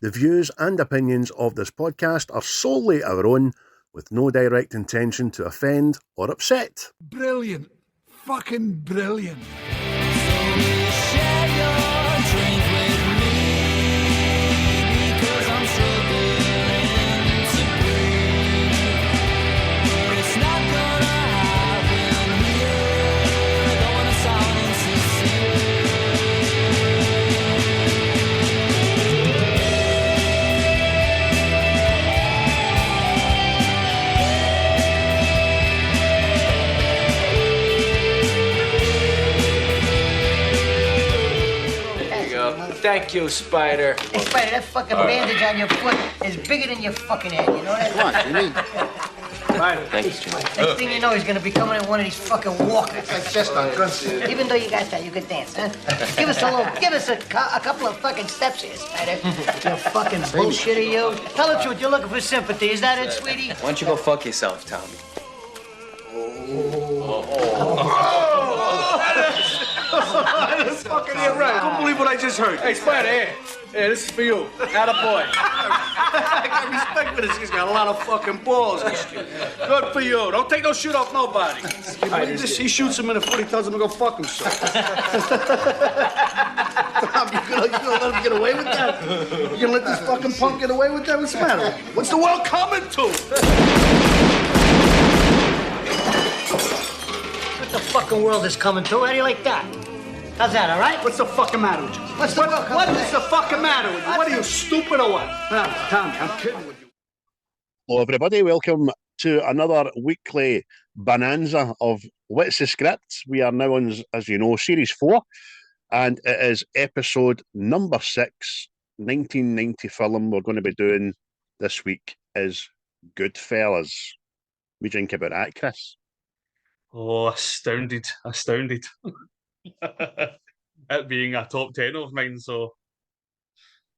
The views and opinions of this podcast are solely our own, with no direct intention to offend or upset. Brilliant. Fucking brilliant. Thank you, Spider. Hey, Spider, that fucking bandage on your foot is bigger than your fucking head, you know that? Come on, you mean? Spider. Thank you, Jimmy. Next thing you know, he's gonna be coming in one of these fucking walkers. Like chest on guns. Even though you got that, you could dance, huh? Give us a couple of fucking steps here, Spider. You fucking bullshitter, you. Tell the truth, you're looking for sympathy. Is that it, sweetie? Why don't you go fuck yourself, Tommy? That's fucking right. I don't believe what I just heard. Hey, Spider, here. Yeah, this is for you. Not a boy. I got respect for this. He's got a lot of fucking balls. Good for you. Don't take no shit off nobody. You believe this? He shoots him in the foot. He tells him to go fuck himself. Tom, you gonna let him get away with that? You gonna let this fucking punk get away with that? What's the matter? What's the world coming to? What the fucking world is coming to? How do you like that? How's that, all right? What's the fucking matter with you? What's the world coming to? What is the fucking matter with you? What are you, stupid or what? No, Tommy, I'm kidding with you. Hello everybody, welcome to another weekly bonanza of What's the Script. We are now on, as you know, Series 4, and it is episode number 6, 1990 film we're going to be doing this week is GoodFellas. What do you think about that, Chris? Oh, astounded. It being a top 10 of mine, so...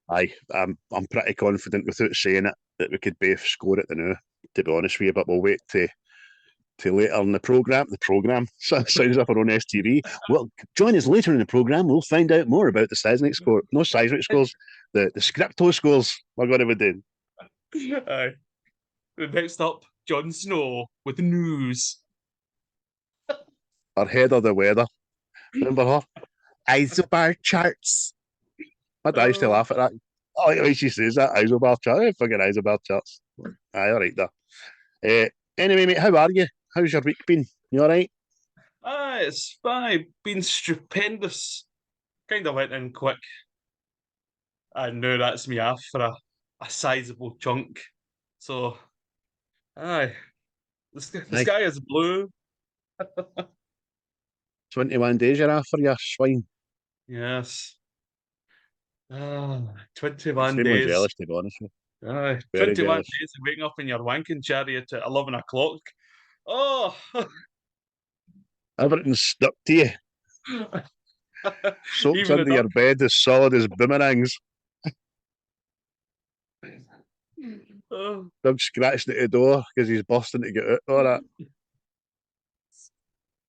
Aye, I'm pretty confident without saying it that we could both score it now, to be honest with you, but we'll wait to later in the programme. Sounds like we're on STV. Well, join us later in the programme. We'll find out more about the seismic score. No seismic scores, the scripto scores we're going to be doing. Aye. Next up, Jon Snow with the news. Our head of the weather. Remember her? Isobar charts. I used to laugh at that. Oh, the way she says that, Isobar charts. Fucking Isobar charts. Aye, all right there. Anyway, mate, how are you? How's your week been? You all right? Aye, it's fine. Been stupendous. Kind of went in quick. And now that's me off for a sizable chunk. So, aye. The sky is blue. 21 days you're after your swine. Yes. 21 Extremely days. jealous, to be honest with you. Aye, Very 21 jealous. days of waking up in your wanking chariot at 11 o'clock. Oh! Everything's stuck to you. Soaked Even into your bed as solid as boomerangs. Oh. Doug scratched at the door because he's busting to get out. All that.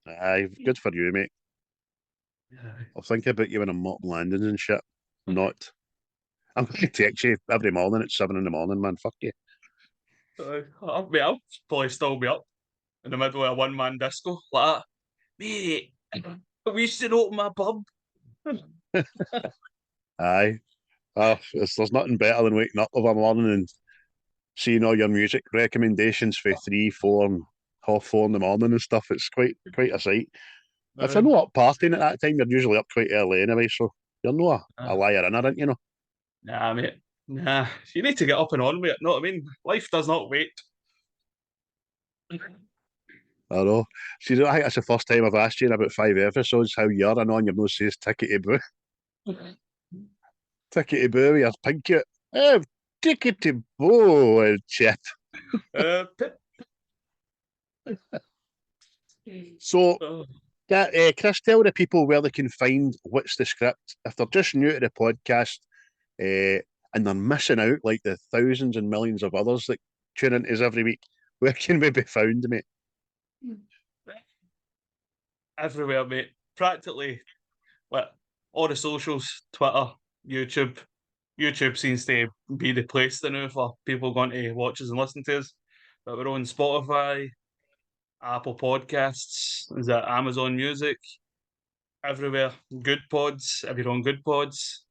Aye, good for you, mate. I'll think about you when I'm mopping landings and shit. Not. I'm going to text you every morning at 7 in the morning, man. Fuck you. I'll probably still be up in the middle of a one-man disco like that. Mate, we should open my pub. Aye. There's nothing better than waking up of a morning and seeing all your music recommendations for 3, 4 and half 4 in the morning and stuff. It's quite a sight. If you're not up partying at that time, you're usually up quite early anyway, so you're not a liar in it, you know. Nah, mate. Nah. You need to get up and on with it, know what I mean? Life does not wait. I know. See, I think that's the first time I've asked you in about 5 episodes how you are, and on your nose says ticket to boo. Ticket to boo with your pinky out. Oh, ticket to boo, shit. So, Chris, tell the people where they can find What's the Script if they're just new to the podcast and they're missing out like the thousands and millions of others that tune into us every week. Where can we be found, mate? Everywhere, mate. Practically, all the socials, Twitter, YouTube, YouTube seems to be the place now for people going to watch us and listen to us. But we're on Spotify, Apple Podcasts, is that Amazon Music, everywhere. Good Pods, if you're on Good Pods.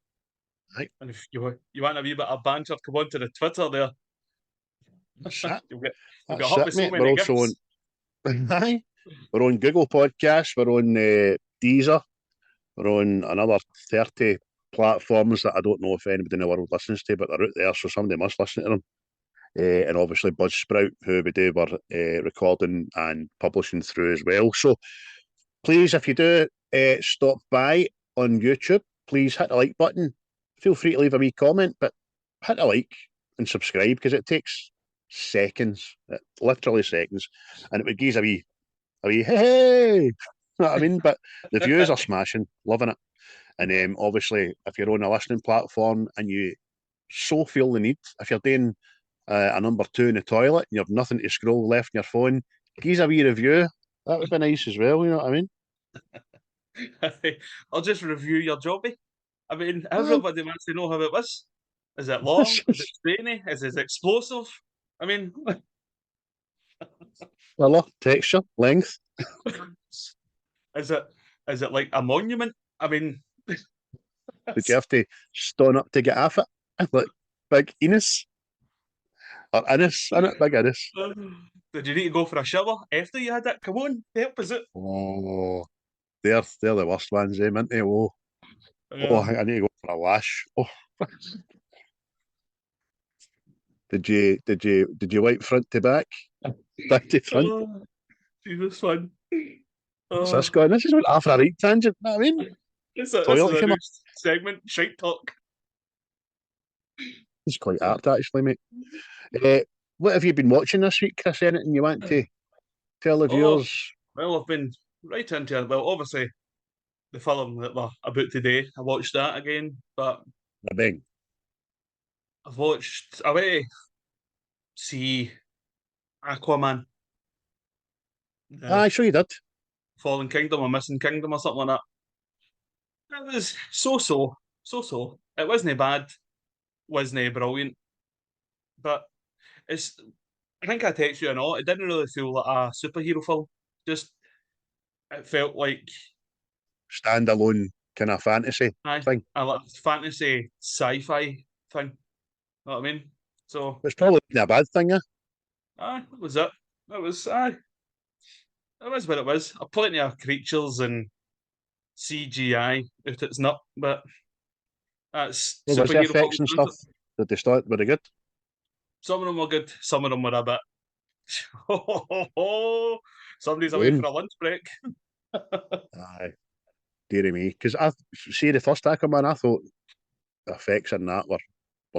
Right. And if you want a wee bit of banter, come on to the Twitter there. That's it. You'll get That's hit it, with so mate. many We're also gifts. Aye. We're on Google Podcasts. We're on Deezer. We're on another 30 platforms that I don't know if anybody in the world listens to, but they're out there, so somebody must listen to them. And obviously Buzzsprout, who we do our recording and publishing through as well. So please, if you do stop by on YouTube, please hit the like button. Feel free to leave a wee comment, but hit a like and subscribe because it takes seconds, literally seconds, and it would give us a wee hey, you know what I mean? But the views are smashing, loving it. And obviously, if you're on a listening platform and you so feel the need, if you're doing a number 2 in the toilet and you have nothing to scroll left in your phone, give us a wee review. That would be nice as well, you know what I mean? I'll just review your jobby. I mean, everybody wants to know how it was. Is it long? Is it strainy? Is it explosive? I mean, Colour, texture, length. is it like a monument? I mean, Did you have to stand up to get off it? Like big Enos? Or Innes, innit? Big Innes. did you need to go for a shower after you had that? Come on, help us out. Oh, they're the worst ones, aren't they? Oh, I need to go for a wash. Oh. Did you wipe front to back? Back to front? Oh, Jesus, fun. What's this going? This is after a right tangent, you know what I mean? This is Toilet a humour. new segment, shite talk. It's quite apt, actually, mate. What have you been watching this week, Chris? Anything you want to tell the viewers? Well, I've been right into it. Well, obviously, the film that we're about today, I watched that again, but The Bing. I've watched away see Aquaman, Aye, sure you did. Fallen Kingdom or Missing Kingdom or something like that. It was so. It wasn't bad, wasn't brilliant, but it's. I think I text you or not. It didn't really feel like a superhero film. Just it felt like Standalone kind of fantasy thing. a like fantasy sci-fi thing. Know what I mean? So It's probably not a bad thing, that was it. That was That was what it was. Plenty of creatures and CGI if it's not, but that's What was the superhero effects and films. stuff? Did they start? Were they good? Some of them were good, some of them were a bit. Somebody's away Lame. for a lunch break. Aye, dearie me. Because I see the first Aquaman, I thought the effects in that were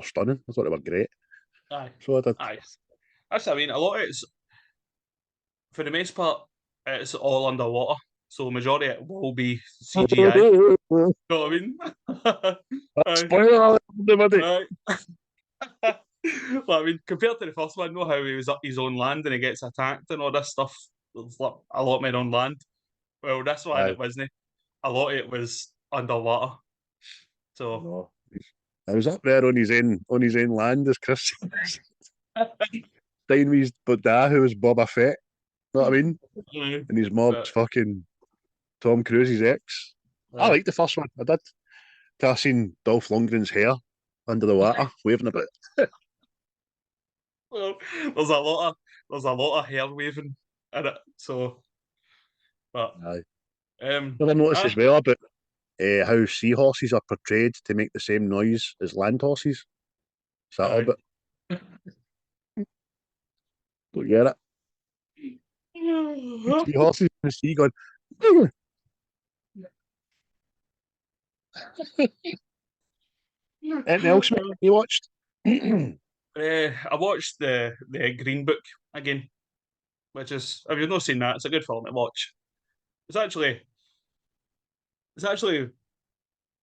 stunning. I thought they were great. Aye, So I did. aye. That's what I mean. A lot of it's, for the most part, it's all underwater. So the majority of it will be CGI. You know what I mean? Aye. Spoiler alert, everybody. Right. Well, I mean, compared to the first one, know how he was up his own land and he gets attacked and all this stuff. There's a lot more on land. Well, this one Aye. it wasn't. A lot of it was underwater. So No. I was up there on his own land as Chris. Steinway's Buddha, who was Boba Fett. Know what I mean? And his mom's fucking Tom Cruise's ex. I liked the first one. I did. Till I seen Dolph Lundgren's hair under the water waving about. well, there's a lot of hair waving in it. So, but Aye. um, Never noticed aye. as well about how seahorses are portrayed to make the same noise as land horses. Is that all? But don't get it. Seahorses in the sea going. Anything else mate, you watched? I watched the Green Book again, which is if you've not seen that, it's a good film to watch. It's actually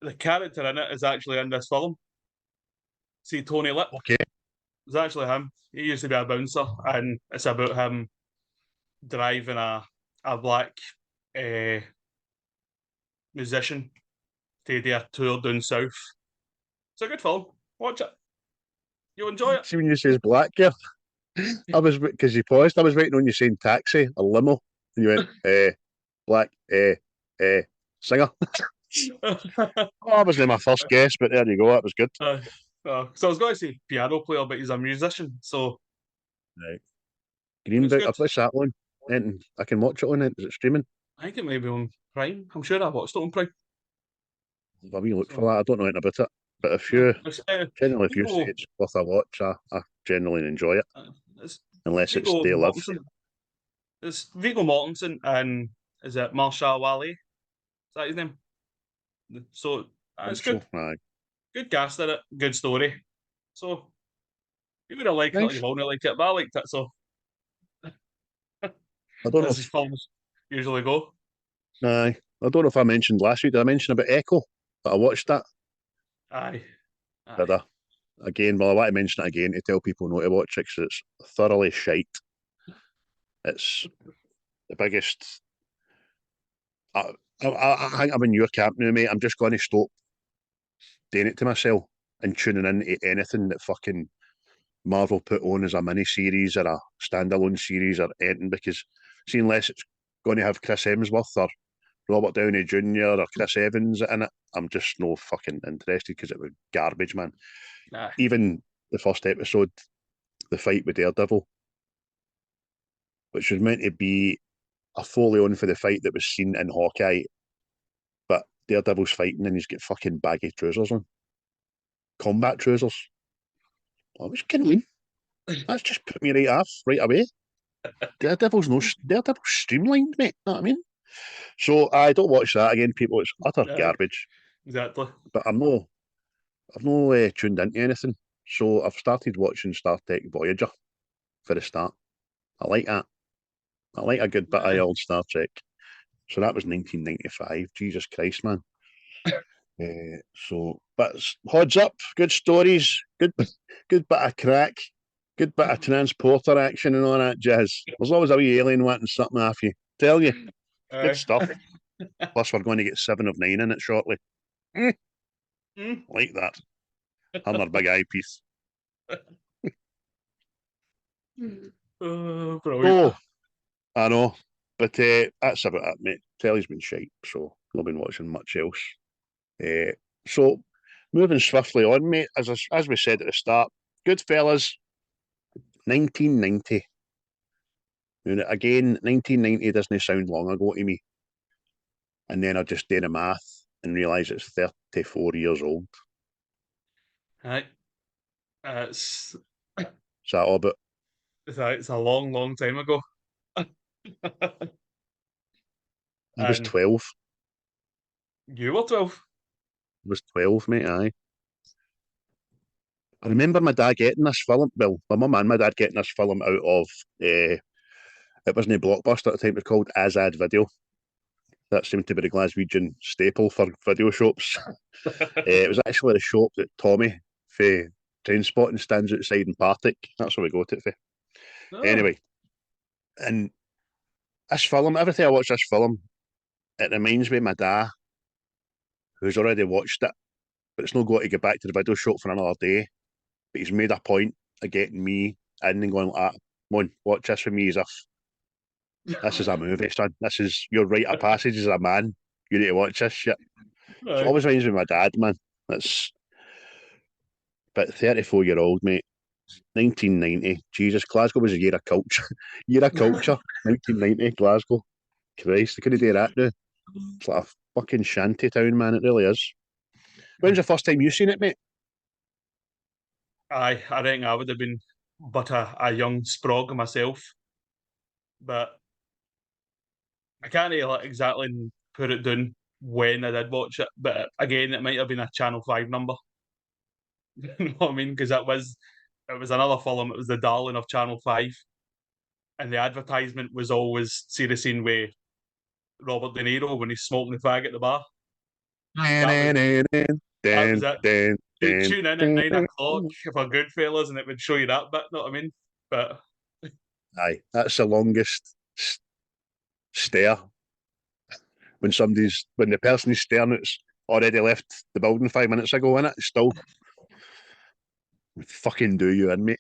the character in it is actually in this film. See Tony Lip. Okay. It's actually him. He used to be a bouncer, and it's about him driving a black musician to do a tour down south. It's a good film. Watch it. You'll enjoy it. See when you says black gear, I was because you paused. I was waiting on you saying taxi or limo, and you went black singer. Oh, that wasn't my first guess, but there you go. That was good. So I was going to say piano player, but he's a musician. So Right. Green it's Book. good. I've watched that one. And I can watch it on it. Is it streaming? I think it may be on Prime. I'm sure I watched it on Prime. I'll have a wee look for that. I don't know anything about it. But if you generally if you say it's worth a watch, I generally enjoy it. Unless it's They Live. It's Viggo Mortensen and is it Marshall Wally? Is that his name? So it's good. Aye. Good cast in it. Good story. So you would have liked it, you won't like it, but I liked it. So I don't know as films usually go. Aye. I don't know if I mentioned last week. Did I mention about Echo? But I watched that. Aye. Did I? Again, well, I want to mention it again to tell people not to watch it because it's thoroughly shite. It's the biggest. I think I'm in your camp now, mate. I'm just going to stop doing it to myself and tuning in to anything that fucking Marvel put on as a mini series or a standalone series or anything because see, unless it's going to have Chris Hemsworth or Robert Downey Jr. or Chris Evans in it, I'm just no fucking interested because it was garbage, man. Aye. Even the first episode, the fight with Daredevil, which was meant to be a follow on for the fight that was seen in Hawkeye, but Daredevil's fighting and he's got fucking baggy trousers on. Combat trousers. I was kidding. That's just put me right off right away. Daredevil's streamlined, mate. Know what I mean? So I don't watch that again, people. It's utter garbage. Exactly. But I've no tuned into anything. So I've started watching Star Trek Voyager for the start. I like that. I like a good bit of old Star Trek. So that was 1995. Jesus Christ, man. But odds up, good stories, good bit of crack, good bit of transporter action and all that jazz. There's always a wee alien wanting something off you. Tell you, good stuff. Plus, we're going to get 7 of 9 in it shortly. Like that. Another big eyepiece. Brilliant. I know, but that's about it, mate. Telly's been shite, so I've not been watching much else. So moving swiftly on, mate. As we said at the start, GoodFellas, 1990. Again, 1990 doesn't sound long ago to me. And then I just did the math and realised it's 34 years old. Aye. It's Is that all but? It's a long, long time ago. I was 12. You were 12? I was 12, mate, aye. I remember my dad getting this film. Well, my mum and my dad getting this film out of, it wasn't a Blockbuster at the time, it was called Azad Video. That seemed to be the Glaswegian staple for video shops. It was actually the shop that Tommy for Trainspotting stands outside in Partick. That's where we got it for. Oh. Anyway, and this film, every time I watch this film, it reminds me of my dad, who's already watched it, but it's not got to get back to the video shop for another day. But he's made a point of getting me in and going like, come on, watch this with me as if this is a movie, son. This is your rite of passage as a man. You need to watch this shit. So it always reminds me of my dad, man. That's but 34-year-old, mate. 1990. Jesus, Glasgow was a year of culture. Year of culture. 1990, Glasgow. Christ, they couldn't do that now. It's like a fucking shanty town, man. It really is. When's the first time you seen it, mate? Aye, I think I would have been but a young sprog myself. But I can't exactly put it down when I did watch it. But again, it might have been a Channel 5 number. You know what I mean? Because it was another film. It was the darling of Channel 5. And the advertisement was always, see the scene with Robert De Niro when he's smoking the fag at the bar. That was it. You'd tune in at 9 o'clock for Goodfellas and it would show you that bit, know what I mean? But aye, that's the longest stare. When the person is staring, it's already left the building 5 minutes ago, innit? Still Fucking do you in, mate.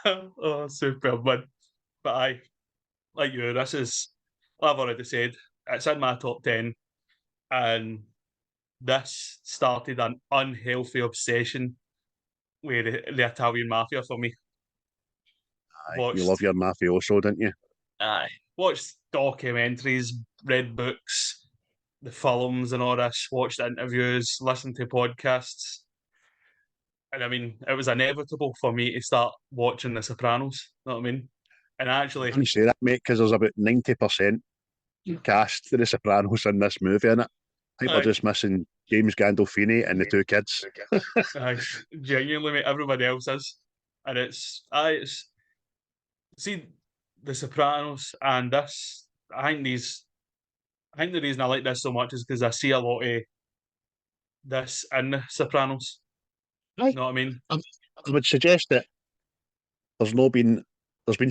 Oh, superb, man. But like you, this is, I've already said, it's in my top 10, and this started an unhealthy obsession with the Italian mafia for me. You love your mafioso, don't you? Aye, watched documentaries, read books, the films and all this, watched interviews, listened to podcasts. And I mean, it was inevitable for me to start watching The Sopranos, you know what I mean? And actually, Can you say that, mate? Because there's about 90% cast to the Sopranos in this movie, innit? I think we're aye, just missing James Gandolfini and the two kids. aye, genuinely, mate, everybody else is. And it's, see, The Sopranos and this, I think the reason I like this so much is because I see a lot of this in The Sopranos. Aye. You know what I mean? I would suggest that there's been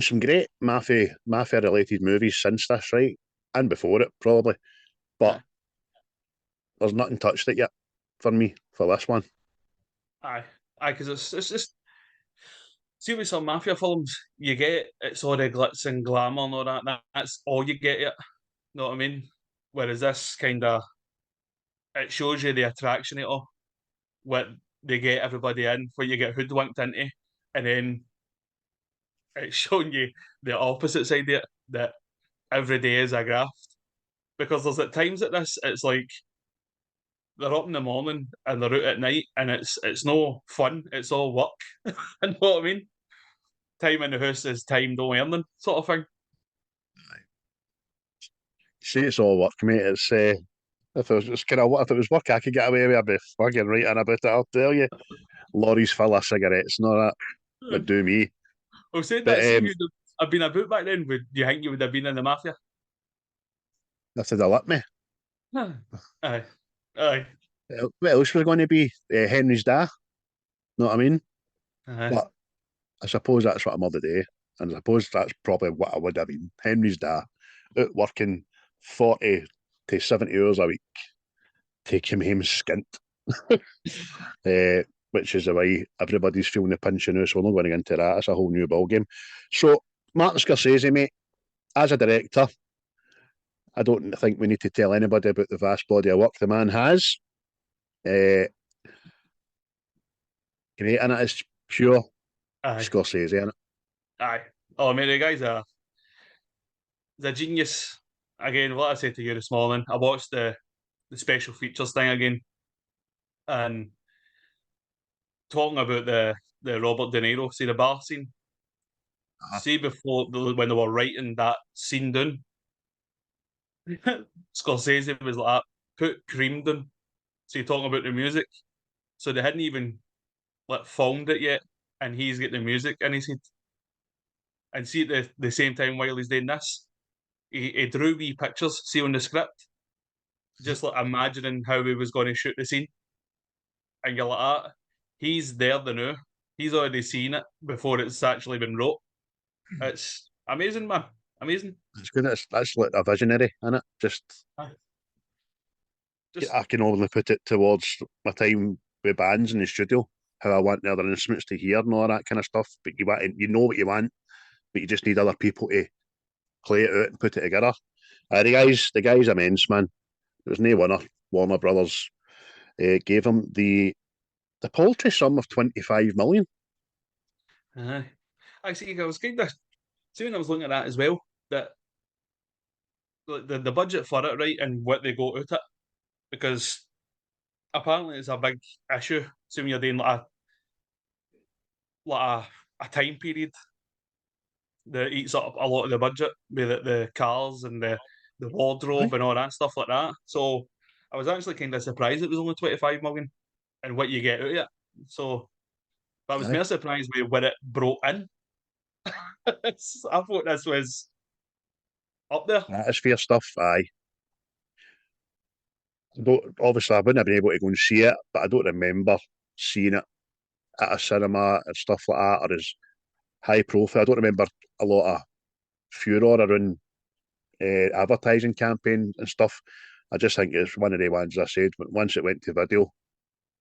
some great mafia related movies since this, right? And before it, probably. But there's nothing touched it yet for me for this one. Aye, because it's just, see with some mafia films, you get it's all the glitz and glamour and all that. That's all you get. It, you know what I mean? Whereas this kind of it shows you the attraction of it all, what they get everybody in, what you get hoodwinked into, and then it's showing you the opposite side of it, that every day is a graft. Because there's at times at this, it's like they're up in the morning and they're out at night, and it's no fun. It's all work. You know what I mean? Time in the house is time no earning, sort of thing. See, it's all work, mate. It's if it was just kind of if it was work I could get away with, I'd be fucking right in about it. I'll tell you, lorries full of cigarettes, and all that would do me. Well, saying But that, see, you'd have been about back then. Would you think you would have been in the mafia? if they'd have let me, Aye, aye, what else was going to be? Henry's Dad. Know what I mean? aye. But I suppose that's what I'm of the day, and I suppose that's probably what I would have been. Henry's Dad, out working 40 to 70 hours a week, taking home skint. Which is the way everybody's feeling the pinch now, so we're not going to get into that. It's a whole new ballgame. So, Martin Scorsese, mate, as a director, I don't think we need to tell anybody about the vast body of work the man has. Great, and it is pure Aye. Scorsese, isn't it? Aye. Oh, mate, the guy's a genius. Again, what I said to you this morning, I watched the special features thing again, and talking about the Robert De Niro, see the bar scene. See before when they were writing that scene down, Scorsese was like, put cream down. So you're talking about the music. So they hadn't even filmed it yet, and he's got the music in his head. And see at the same time while he's doing this, he drew wee pictures, see on the script, just like imagining how he was going to shoot the scene. And you're like, ah, he's there the now. He's already seen it before it's actually been wrote. It's amazing, man. Amazing. It's good. That's like a visionary, isn't it? Just I can only put it towards my time with bands in the studio, how I want the other instruments to hear and all that kind of stuff. But you know what you want, but you just need other people to play it out and put it together. The guy's immense, man. There was no winner. Warner Brothers gave him the paltry sum of 25 million. I see. I was kind of see when I was looking at that as well. That the budget for it, right, and what they go out at, because apparently it's a big issue. So when you're doing like a time period that eats up a lot of the budget with the cars and the wardrobe and all that stuff like that. So I was actually kind of surprised it was only 25 million and what you get out of it. So I was more surprised with what it brought in. I thought this was up there. That is fair stuff, aye. Obviously, I wouldn't have been able to go and see it, but I don't remember seeing it at a cinema and stuff like that, or as high profile. I don't remember a lot of furor around advertising campaign and stuff. I just think it's one of the ones I said, once it went to video,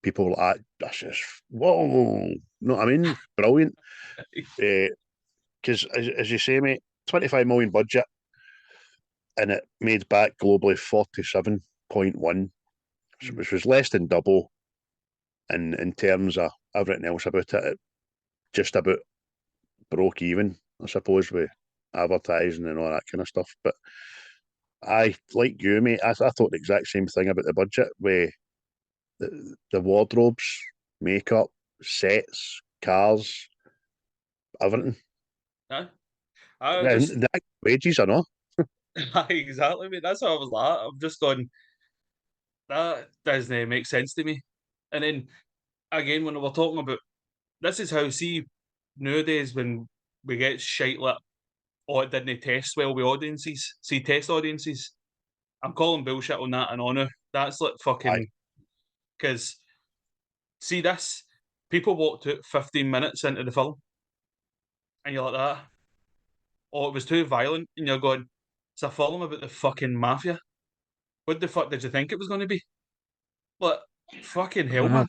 people were like, that's just, whoa, you know what I mean? Brilliant. Because, as you say, mate, 25 million budget, and it made back globally 47.1, which was less than double. And in terms of everything else about it, it just about broke even, I suppose, with advertising and all that kind of stuff. But I, like you, mate, I thought the exact same thing about the budget, with the wardrobes, makeup, sets, cars, everything. Aye. I And just the wages, I know. exactly, mate. That's what I was like. I'm just going, that doesn't make sense to me. And then again, when we're talking about, this is how, see, nowadays when we get shite like, oh, it didn't test well with audiences, see, test audiences, I'm calling bullshit on that and honour. That's like fucking, because see this, people walked out 15 minutes into the film and you're like that. Oh, it was too violent, and you're going, it's a film about the fucking mafia. What the fuck did you think it was going to be? What? Fucking hell, man.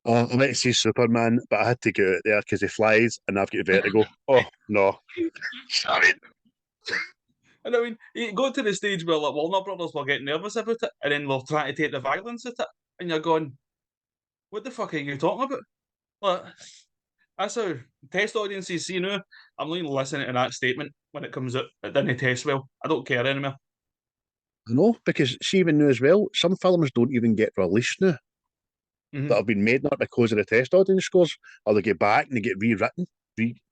Oh, I went to see Superman, but I had to go out there because he flies and I've got vertigo. Oh, no. Sorry. And I mean, you go to the stage where like Warner Brothers were getting nervous about it, and then they're trying to take the violence at it, and you're going, what the fuck are you talking about? Like, that's how test audiences see now. I'm not even listening to that statement when it comes out. It didn't test well. I don't care anymore. I know, because see, even now as well, some films don't even get released now that have been made not because of the test audience scores, or they get back and they get rewritten,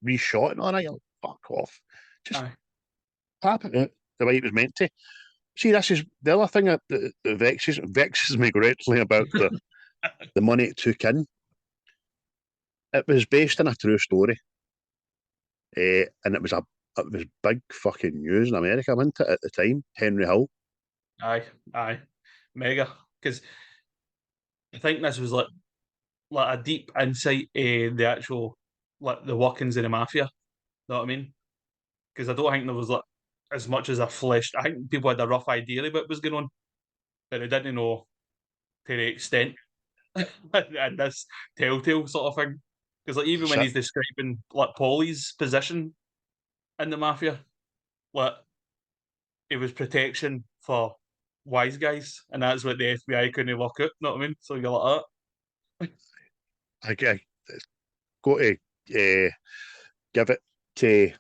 reshot and all that. You're like, fuck off. Just happen out the way it was meant to. See, this is the other thing that vexes me greatly about the money it took in. It was based on a true story, and it was big fucking news in America, wasn't it, at the time? Henry Hill. Aye, mega. Because I think this was like a deep insight in the actual, like, the workings of the mafia. Know what I mean? Because I don't think there was like as much as a fleshed. I think people had a rough idea of what was going on, but they didn't know to the extent and this telltale sort of thing. Because like even when he's describing like Pauly's position in the mafia, like it was protection for wise guys, and that's what the FBI couldn't work out. Know what I mean? So you're like that. I got to give it to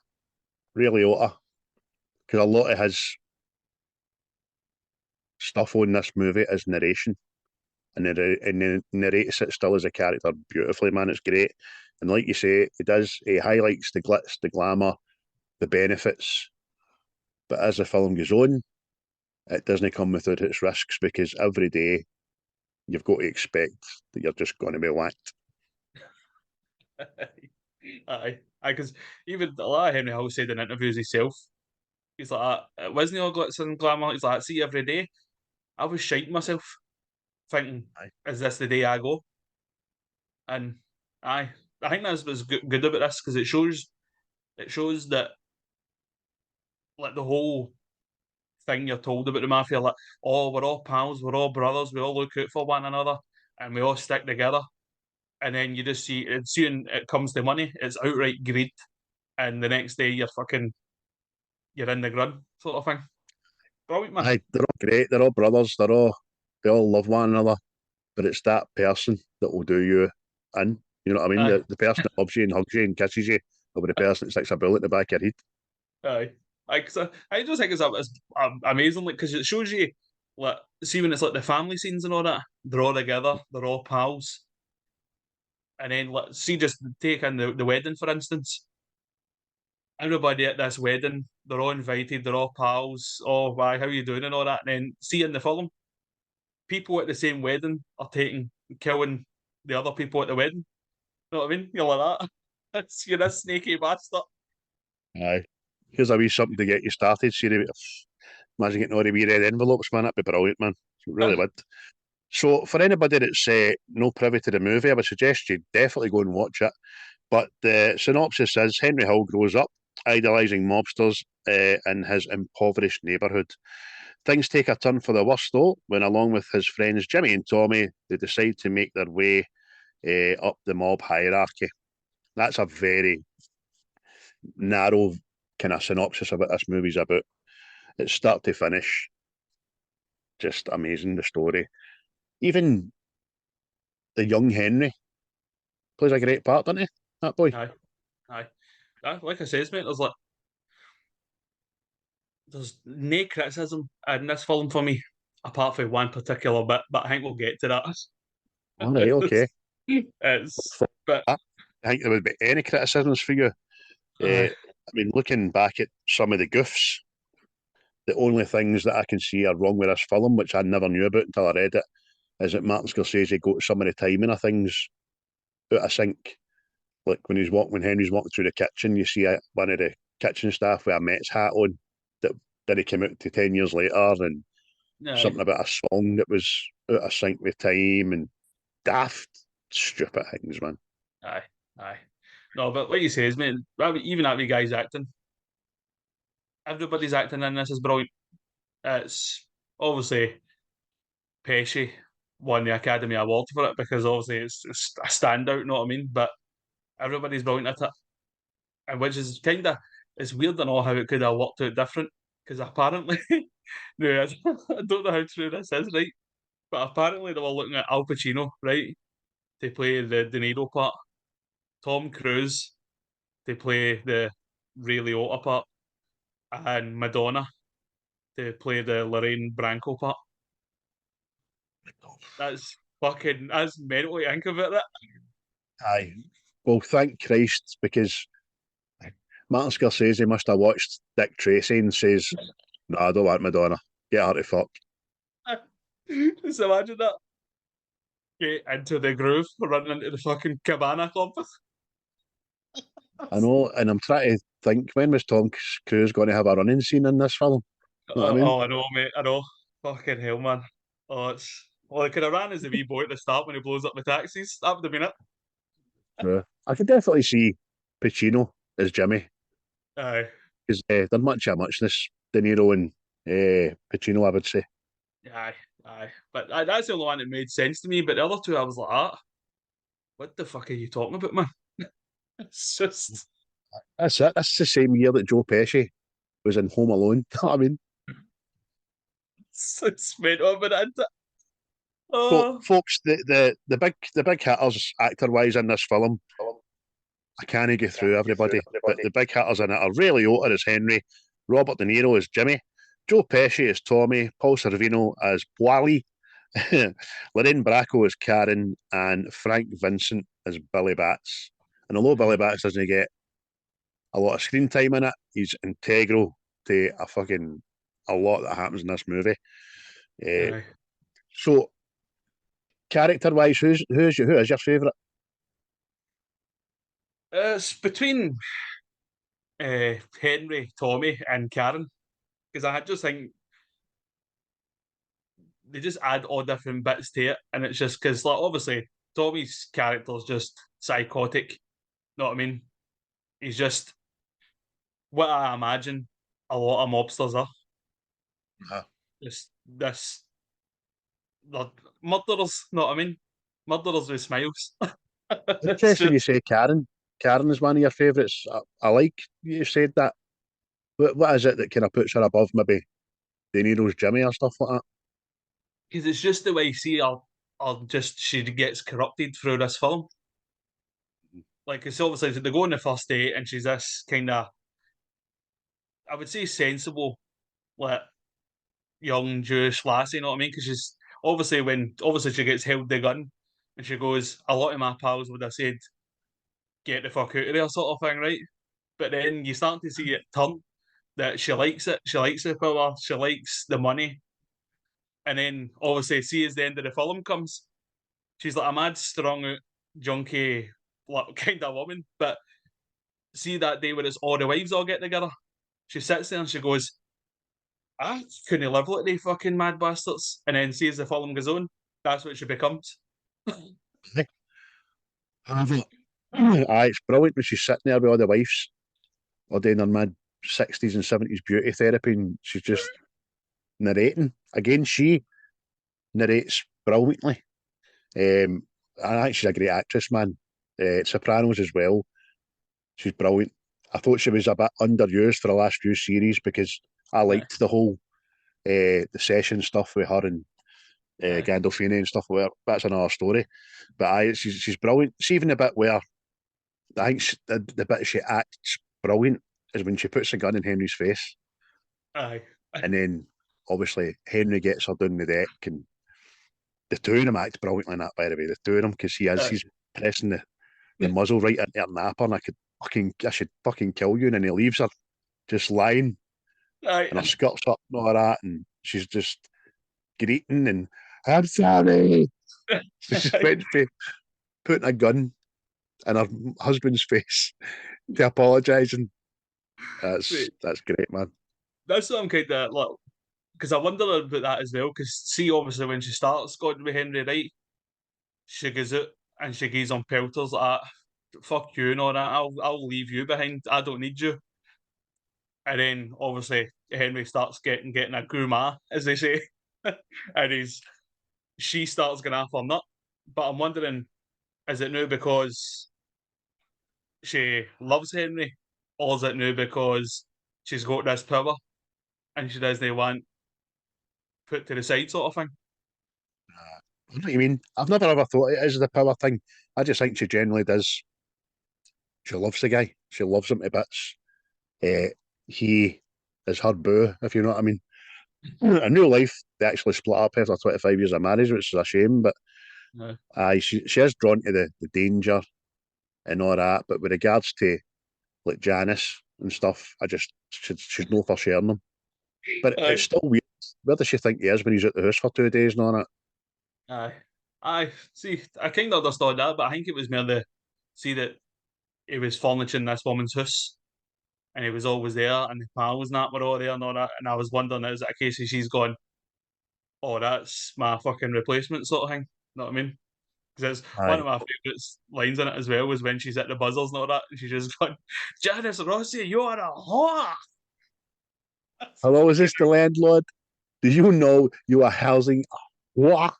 Ray Liotta, because a lot of his stuff on this movie is narration, and he narrates it still as a character beautifully, man. It's great. And like you say, he highlights the glitz, the glamour, the benefits, but as the film goes on, it doesn't come without its risks, because every day you've got to expect that you're just going to be whacked. Aye, because even a lot of Henry Hill said in interviews himself, he's like, it wasn't all glitz and glamour. He's like, see, every day I was shiting myself, thinking, is this the day I go? And I think that's what's good about this, because it shows that, like, the whole thing you're told about the mafia, like, oh, we're all pals, we're all brothers, we all look out for one another, and we all stick together. And then you just see, and soon it comes to money, it's outright greed, and the next day you're in the grun, sort of thing. Brilliant, man. Aye, they're all great. They're all brothers. They all love one another. But it's that person that will do you in. You know what I mean? The person that loves you and hugs you and kisses you, over the person that sticks a bullet in the back of your head. Aye. I just think it's amazing, like, because it shows you, like, see when it's like the family scenes and all that, they're all together, they're all pals. And then, like, see, just take in the wedding, for instance. Everybody at this wedding, they're all invited, they're all pals. Oh, why, how you doing, and all that. And then see in the film, people at the same wedding are killing the other people at the wedding. You know what I mean? You're like that. You're a snaky bastard. Aye. Here's a wee something to get you started. See, imagine getting all the wee red envelopes, man. That'd be brilliant, man. It really would. So, for anybody that's no privy to the movie, I would suggest you definitely go and watch it. But the synopsis is Henry Hill grows up idolising mobsters in his impoverished neighbourhood. Things take a turn for the worse, though, when along with his friends Jimmy and Tommy, they decide to make their way up the mob hierarchy. That's a very narrow kind of synopsis of what this movie's about. It's start to finish, just amazing, the story. Even the young Henry plays a great part, doesn't he? That boy. Aye. Like I says, mate, there's no criticism in this film for me, apart from one particular bit, but I think we'll get to that. All right, okay. But I think there would be any criticisms for you. I mean, looking back at some of the goofs, the only things that I can see are wrong with this film, which I never knew about until I read it, is that Martin Scorsese got some of the timing of things out of sync. Like when Henry's walking through the kitchen, you see one of the kitchen staff with a Mets hat on that didn't come out to 10 years later, and something about a song that was out of sync with time, and daft, stupid things, man. Aye. No, but what you say is, mate, even that wee guy's acting, everybody's acting in this is brilliant. It's obviously Pesci won the Academy Award for it because obviously it's a standout, you know what I mean? But everybody's brilliant at it. And which is it's weird to know how it could have worked out different because apparently, no, I don't know how true this is, right? But apparently they were looking at Al Pacino, right, to play the De Niro part, Tom Cruise to play the Ray Liotta part, and Madonna to play the Lorraine Bracco part. That's mentally think of it. Aye. Well, thank Christ, because Martin Scorsese must have watched Dick Tracy and says, "No, I don't like Madonna. Get her to fuck." Just imagine that. Get into the groove, running into the fucking cabana club. I know, and I'm trying to think, when was Tom Cruise going to have a running scene in this film? You know what I mean? Oh, I know, mate. I know. Fucking hell, man. Well, it could have ran as a wee boy at the start when he blows up the taxis. That would have been it. Yeah. I could definitely see Pacino as Jimmy, Aye. because they're much a muchness, De Niro and Pacino, I would say. Aye. But that's the only one that made sense to me. But the other two, I was like, what the fuck are you talking about, man? It's just. That's it. That's the same year that Joe Pesci was in Home Alone. You know what I mean? It's made over it. Oh. Folks, the big hitters actor wise in this film, I can't go through everybody, but the big hitters in it are Ray Liotta as Henry, Robert De Niro as Jimmy, Joe Pesci as Tommy, Paul Sorvino as Pauly, Lorraine Bracco as Karen, and Frank Vincent as Billy Bats. And although Billy Bats doesn't get a lot of screen time in it, he's integral to a lot that happens in this movie. So, character-wise, who is your favourite? It's between Henry, Tommy, and Karen, because I just think they just add all different bits to it, and it's just because, like, obviously Tommy's character's just psychotic. Know what I mean? He's just what I imagine a lot of mobsters are. Just this, like, murderers. Know what I mean? Murderers with smiles. Interesting you say Karen. Karen is one of your favourites. I like you said that. What is it that kind of puts her above maybe De Niro's Jimmy or stuff like that? Because it's just the way you see her, she gets corrupted through this film. Like, it's obviously they go on the first date and she's this kind of, I would say, sensible, like, young Jewish lassie, you know what I mean? Because she's obviously she gets held the gun and she goes, a lot of my pals would have said, get the fuck out of there, sort of thing, right? But then you start to see it turn that she likes it. She likes the power. She likes the money. And then obviously, see as the end of the film comes, she's like a mad, strung out, junkie, like, kind of woman. But see that day where it's all the wives all get together, she sits there and she goes, I couldn't live like they fucking mad bastards. And then see as the film goes on, that's what she becomes. It's brilliant when she's sitting there with all the wives, all doing their mad 60s and 70s beauty therapy, and she's just narrating. Again, she narrates brilliantly. I think she's a great actress, man. Sopranos as well. She's brilliant. I thought she was a bit underused for the last few series because I liked the whole the session stuff with her and Gandolfini and stuff. Where that's another story. But she's brilliant. See, even the bit where I think the bit she acts brilliant is when she puts a gun in Henry's face, Aye. and then obviously Henry gets her down the deck, and the two of them act brilliantly in that. By the way, the two of them, because he's pressing the muzzle right into her napper, and I should fucking kill you, and then he leaves her just lying, Aye. and her skirt's up and all that, and she's just greeting and I'm sorry. She's went for putting a gun in her husband's face to apologising. That's great, man. That's what I'm kind of like, because I wonder about that as well. Because see, obviously, when she starts going with Henry, right, she goes out and she goes on pelters like that. Fuck you and all that. I'll leave you behind. I don't need you. And then obviously Henry starts getting a gourmet, as they say, and she starts going after nut. But I'm wondering, is it now because she loves Henry, or is it now because she's got this power and she doesn't want put to the side sort of thing? I know what you mean. I've never ever thought it is the power thing. I just think she generally does. She loves the guy. She loves him to bits. He is her boo, if you know what I mean. In real life, they actually split up after 25 years of marriage, which is a shame. But No. she is drawn to the danger and all that. But with regards to like Janice and stuff, she's no for sharing them. But it's still weird. Where does she think he is when he's at the house for 2 days and all that? Aye. See, I kind of understood that, but I think it was more that he was furnishing this woman's house and he was always there and the pals and that were all there and all that. And I was wondering, is it a case of she's gone, oh, that's my fucking replacement sort of thing? You know what I mean? Because it's one Aye. of my favourite lines in it as well was when she's at the buzzers and all that, and she's just gone, Janice Rossi, you are a whore! Hello, is this the landlord? Do you know you are housing what?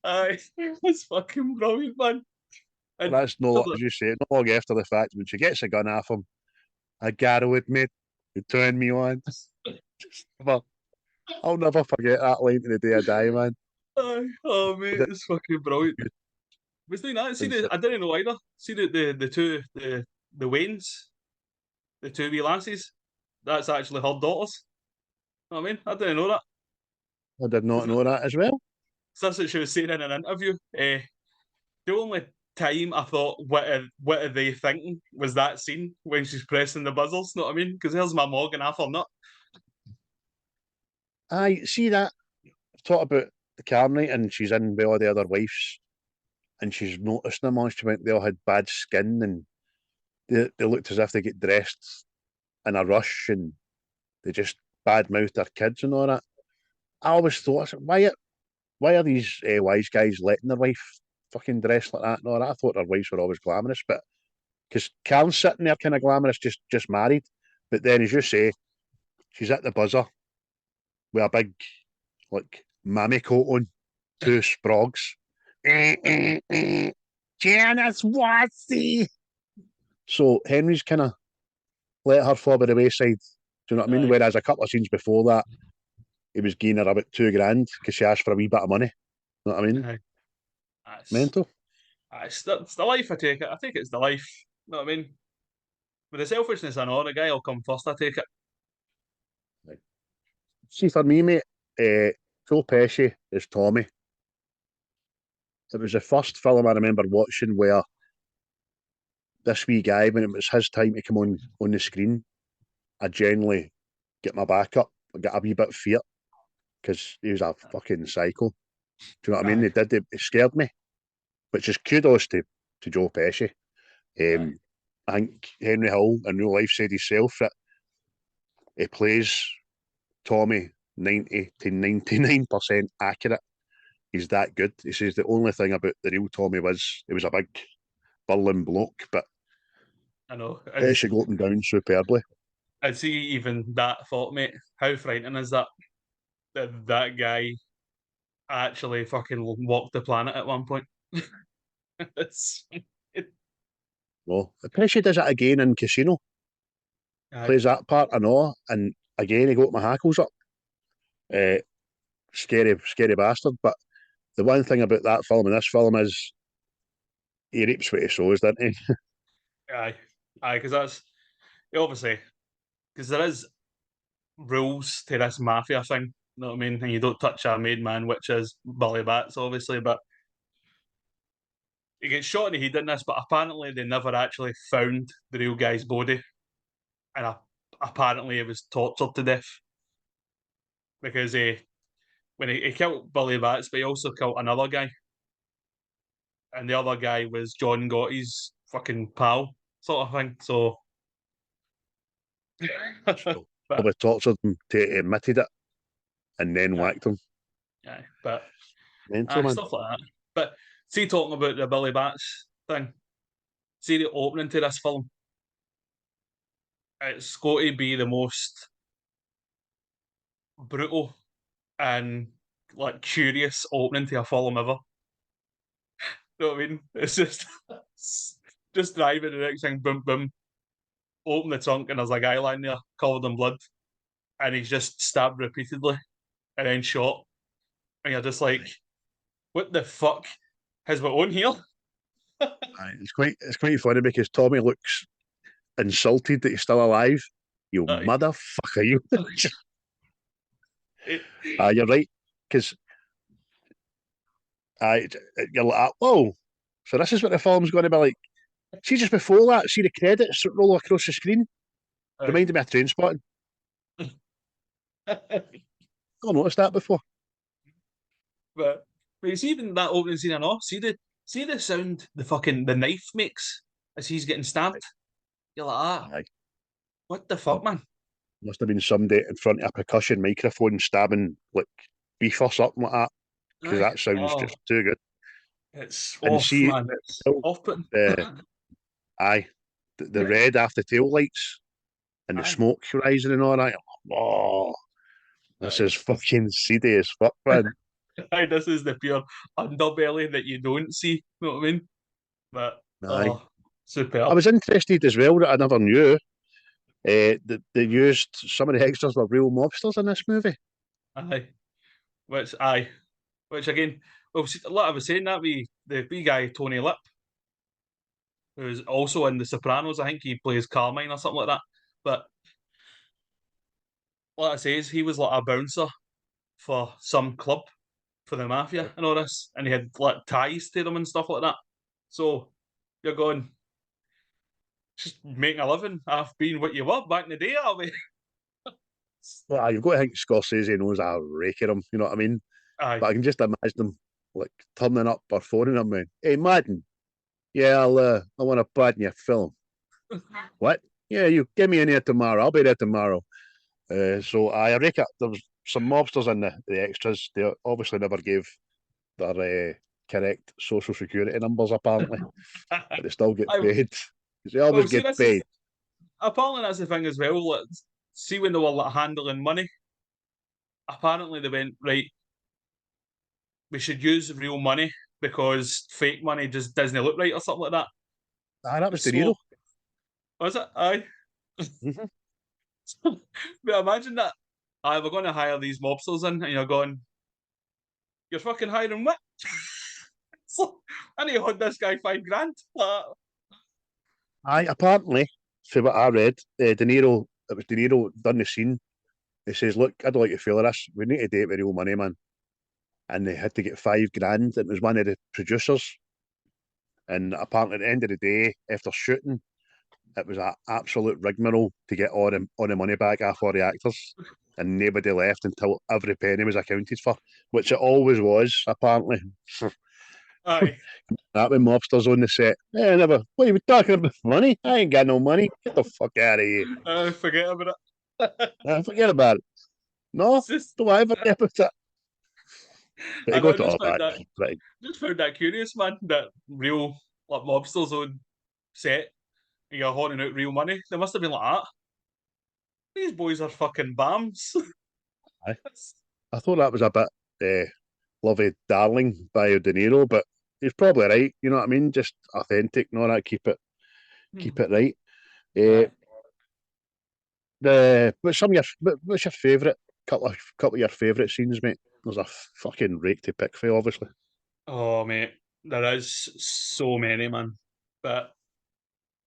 Aye, it's fucking brilliant, man. And That's no, as you say, not long after the fact when she gets a gun off him. I gotta admit, you turned me on. I'll never forget that line to the day I die, man. oh mate, it's fucking brilliant. Was doing that. I didn't know either. See the two the Waynes, the two wee lassies. That's actually her daughters. You know what I mean? I didn't know that. I did not know that as well. So that's what she was saying in an interview. The only time I thought, what are they thinking, was that scene when she's pressing the buzzers. You know what I mean? Because there's my Morgan half or not. I see that. Talk about the camera and she's in with all the other wives, and she's noticed them all. She went, they all had bad skin and they looked as if they get dressed in a rush and they just badmouthed their kids and all that. I always thought, why are these wise guys letting their wife fucking dress like that and all that? I thought their wives were always glamorous, but because Karen's sitting there kind of glamorous, just married. But then, as you say, she's at the buzzer with a big, like, mammy coat on, two sprogs. Janice Watson. So Henry's kind of let her fall by the wayside. Do you know what I mean? Whereas a couple of scenes before that, he was giving her about $2,000 because she asked for a wee bit of money. You know what I mean? Mental. It's the life, I take it. I think it's the life. You know what I mean? With the selfishness and all, the guy will come first, I take it. See, for me, mate, Joe Pesci is Tommy. It was the first film I remember watching where this wee guy, when it was his time to come on the screen, I generally get my back up. I get a wee bit fear because he was a fucking psycho. Do you know what I mean? It scared me, which is kudos to Joe Pesci. I think Henry Hill in real life said himself that he plays Tommy 90 to 99% accurate. He's that good. He says the only thing about the real Tommy was he was a big burling bloke, but I know. Pesci got him down superbly. I'd see even that thought, mate. How frightening is that? that that guy actually fucking walked the planet at one point. It's, Well, Pesci does it again in Casino. Plays that part and all, and again he got my hackles up. Scary bastard. But the one thing about that film and this film is he reaps what he sows, doesn't he? aye, because that's obviously because there is rules to this mafia thing. You know what I mean? And you don't touch a made man, which is Billy Bats, obviously. But he gets shot in the head in this, but apparently they never actually found the real guy's body, and apparently he was tortured to death because he killed Billy Bats, but he also killed another guy, and the other guy was John Gotti's fucking pal, sort of thing. So, Probably tortured him to admitted it and then whacked him. Yeah, but Mental, man. stuff like that. But see, talking about the Billy Bats thing, see the opening to this film. It's got to be the most brutal and like curious opening to a film ever. You know what I mean? It's just driving the next thing, boom, boom, open the trunk, and there's a guy lying there covered in blood, and he's just stabbed repeatedly and then shot, and you're just like, what the fuck has we on here? It's quite funny because Tommy looks insulted that he's still alive. You motherfucker, you. You're right, because you're like, whoa, so this is what the film's going to be like. See, just before that, see the credits roll across the screen. Reminded me of Trainspotting. I noticed that before. But you see even that opening scene and all, see the sound the knife makes as he's getting stabbed. You're like, what the fuck, man? Must have been somebody in front of a percussion microphone stabbing like beef or something like that. Because that sounds just too good. It's and off, see, man. It's off-putting. The red after tail lights and the smoke rising and all that. Oh, this is fucking seedy as fuck, man. This is the pure underbelly that you don't see. You know what I mean? But superb. I was interested as well that I never knew that they used some of the extras were real mobsters in this movie. Which again, well, a lot I was saying that the wee guy Tony Lip, who's also in The Sopranos. I think he plays Carmine or something like that. But what I say is he was like a bouncer for some club for the mafia and all this, and he had like ties to them and stuff like that. So you're going, just making a living off being what you were back in the day, are we? Well, you've got to think Scorsese knows a rake of them, you know what I mean? But I can just imagine them like turning up or phoning them, man. Hey, Madden, yeah, I want to put in your film. What? Yeah, you get me in here tomorrow. I'll be there tomorrow. So I reckon there's some mobsters in the extras. They obviously never gave their correct social security numbers, apparently, but they still get paid. They always get paid. Apparently, that's the thing as well. Like, see, when they were like handling money, apparently they went, right, we should use real money because fake money just doesn't look right or something like that. That was De Niro. Was it? Aye. But imagine that. We're going to hire these mobsters in, and you're going, you're fucking hiring what? So, I need to hold this guy $5,000. Apparently, for what I read, it was De Niro done the scene. He says, look, I don't like the feel of this. We need to do it with real money, man. And they had to get $5,000. It was one of the producers. And apparently at the end of the day, after shooting, it was an absolute rigmarole to get all the money back off all the actors. And nobody left until every penny was accounted for, which it always was, apparently. Aye. That when mobsters on the set. Hey, never. What are you talking about? Money? I ain't got no money. Get the fuck out of here. Forget about it. Forget about it. No, don't worry about it. I just found that curious, man. That real like mobsters on set, you're hoarding out real money. They must have been like that. These boys are fucking bams. I thought that was a bit lovey darling by De Niro, but he's probably right. You know what I mean? Just authentic and all that. Keep it right. Aye. What's your favourite couple of your favourite scenes, mate? There's a fucking rake to pick for, obviously. Oh, mate, there is so many, man. But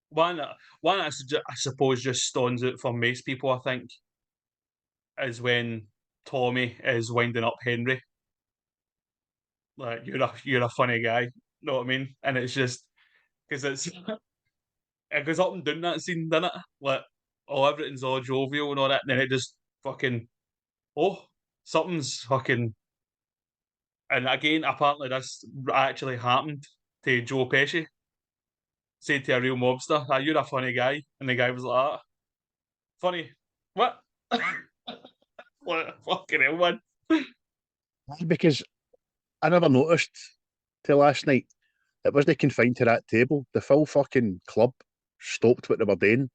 one I suppose just stands out for most people, I think, is when Tommy is winding up Henry. Like, you're a funny guy, know what I mean? And it's just because it goes up and down that scene, doesn't it? Like, oh, everything's all jovial and all that, and then it just fucking, oh, something's fucking. And again, apparently this actually happened to Joe Pesci. Said to a real mobster, "Ah, you're a funny guy," and the guy was like, ah, "Funny? What? What? Fucking hell, man!" Because I never noticed till last night. It wasn't confined to that table. The full fucking club stopped what they were doing.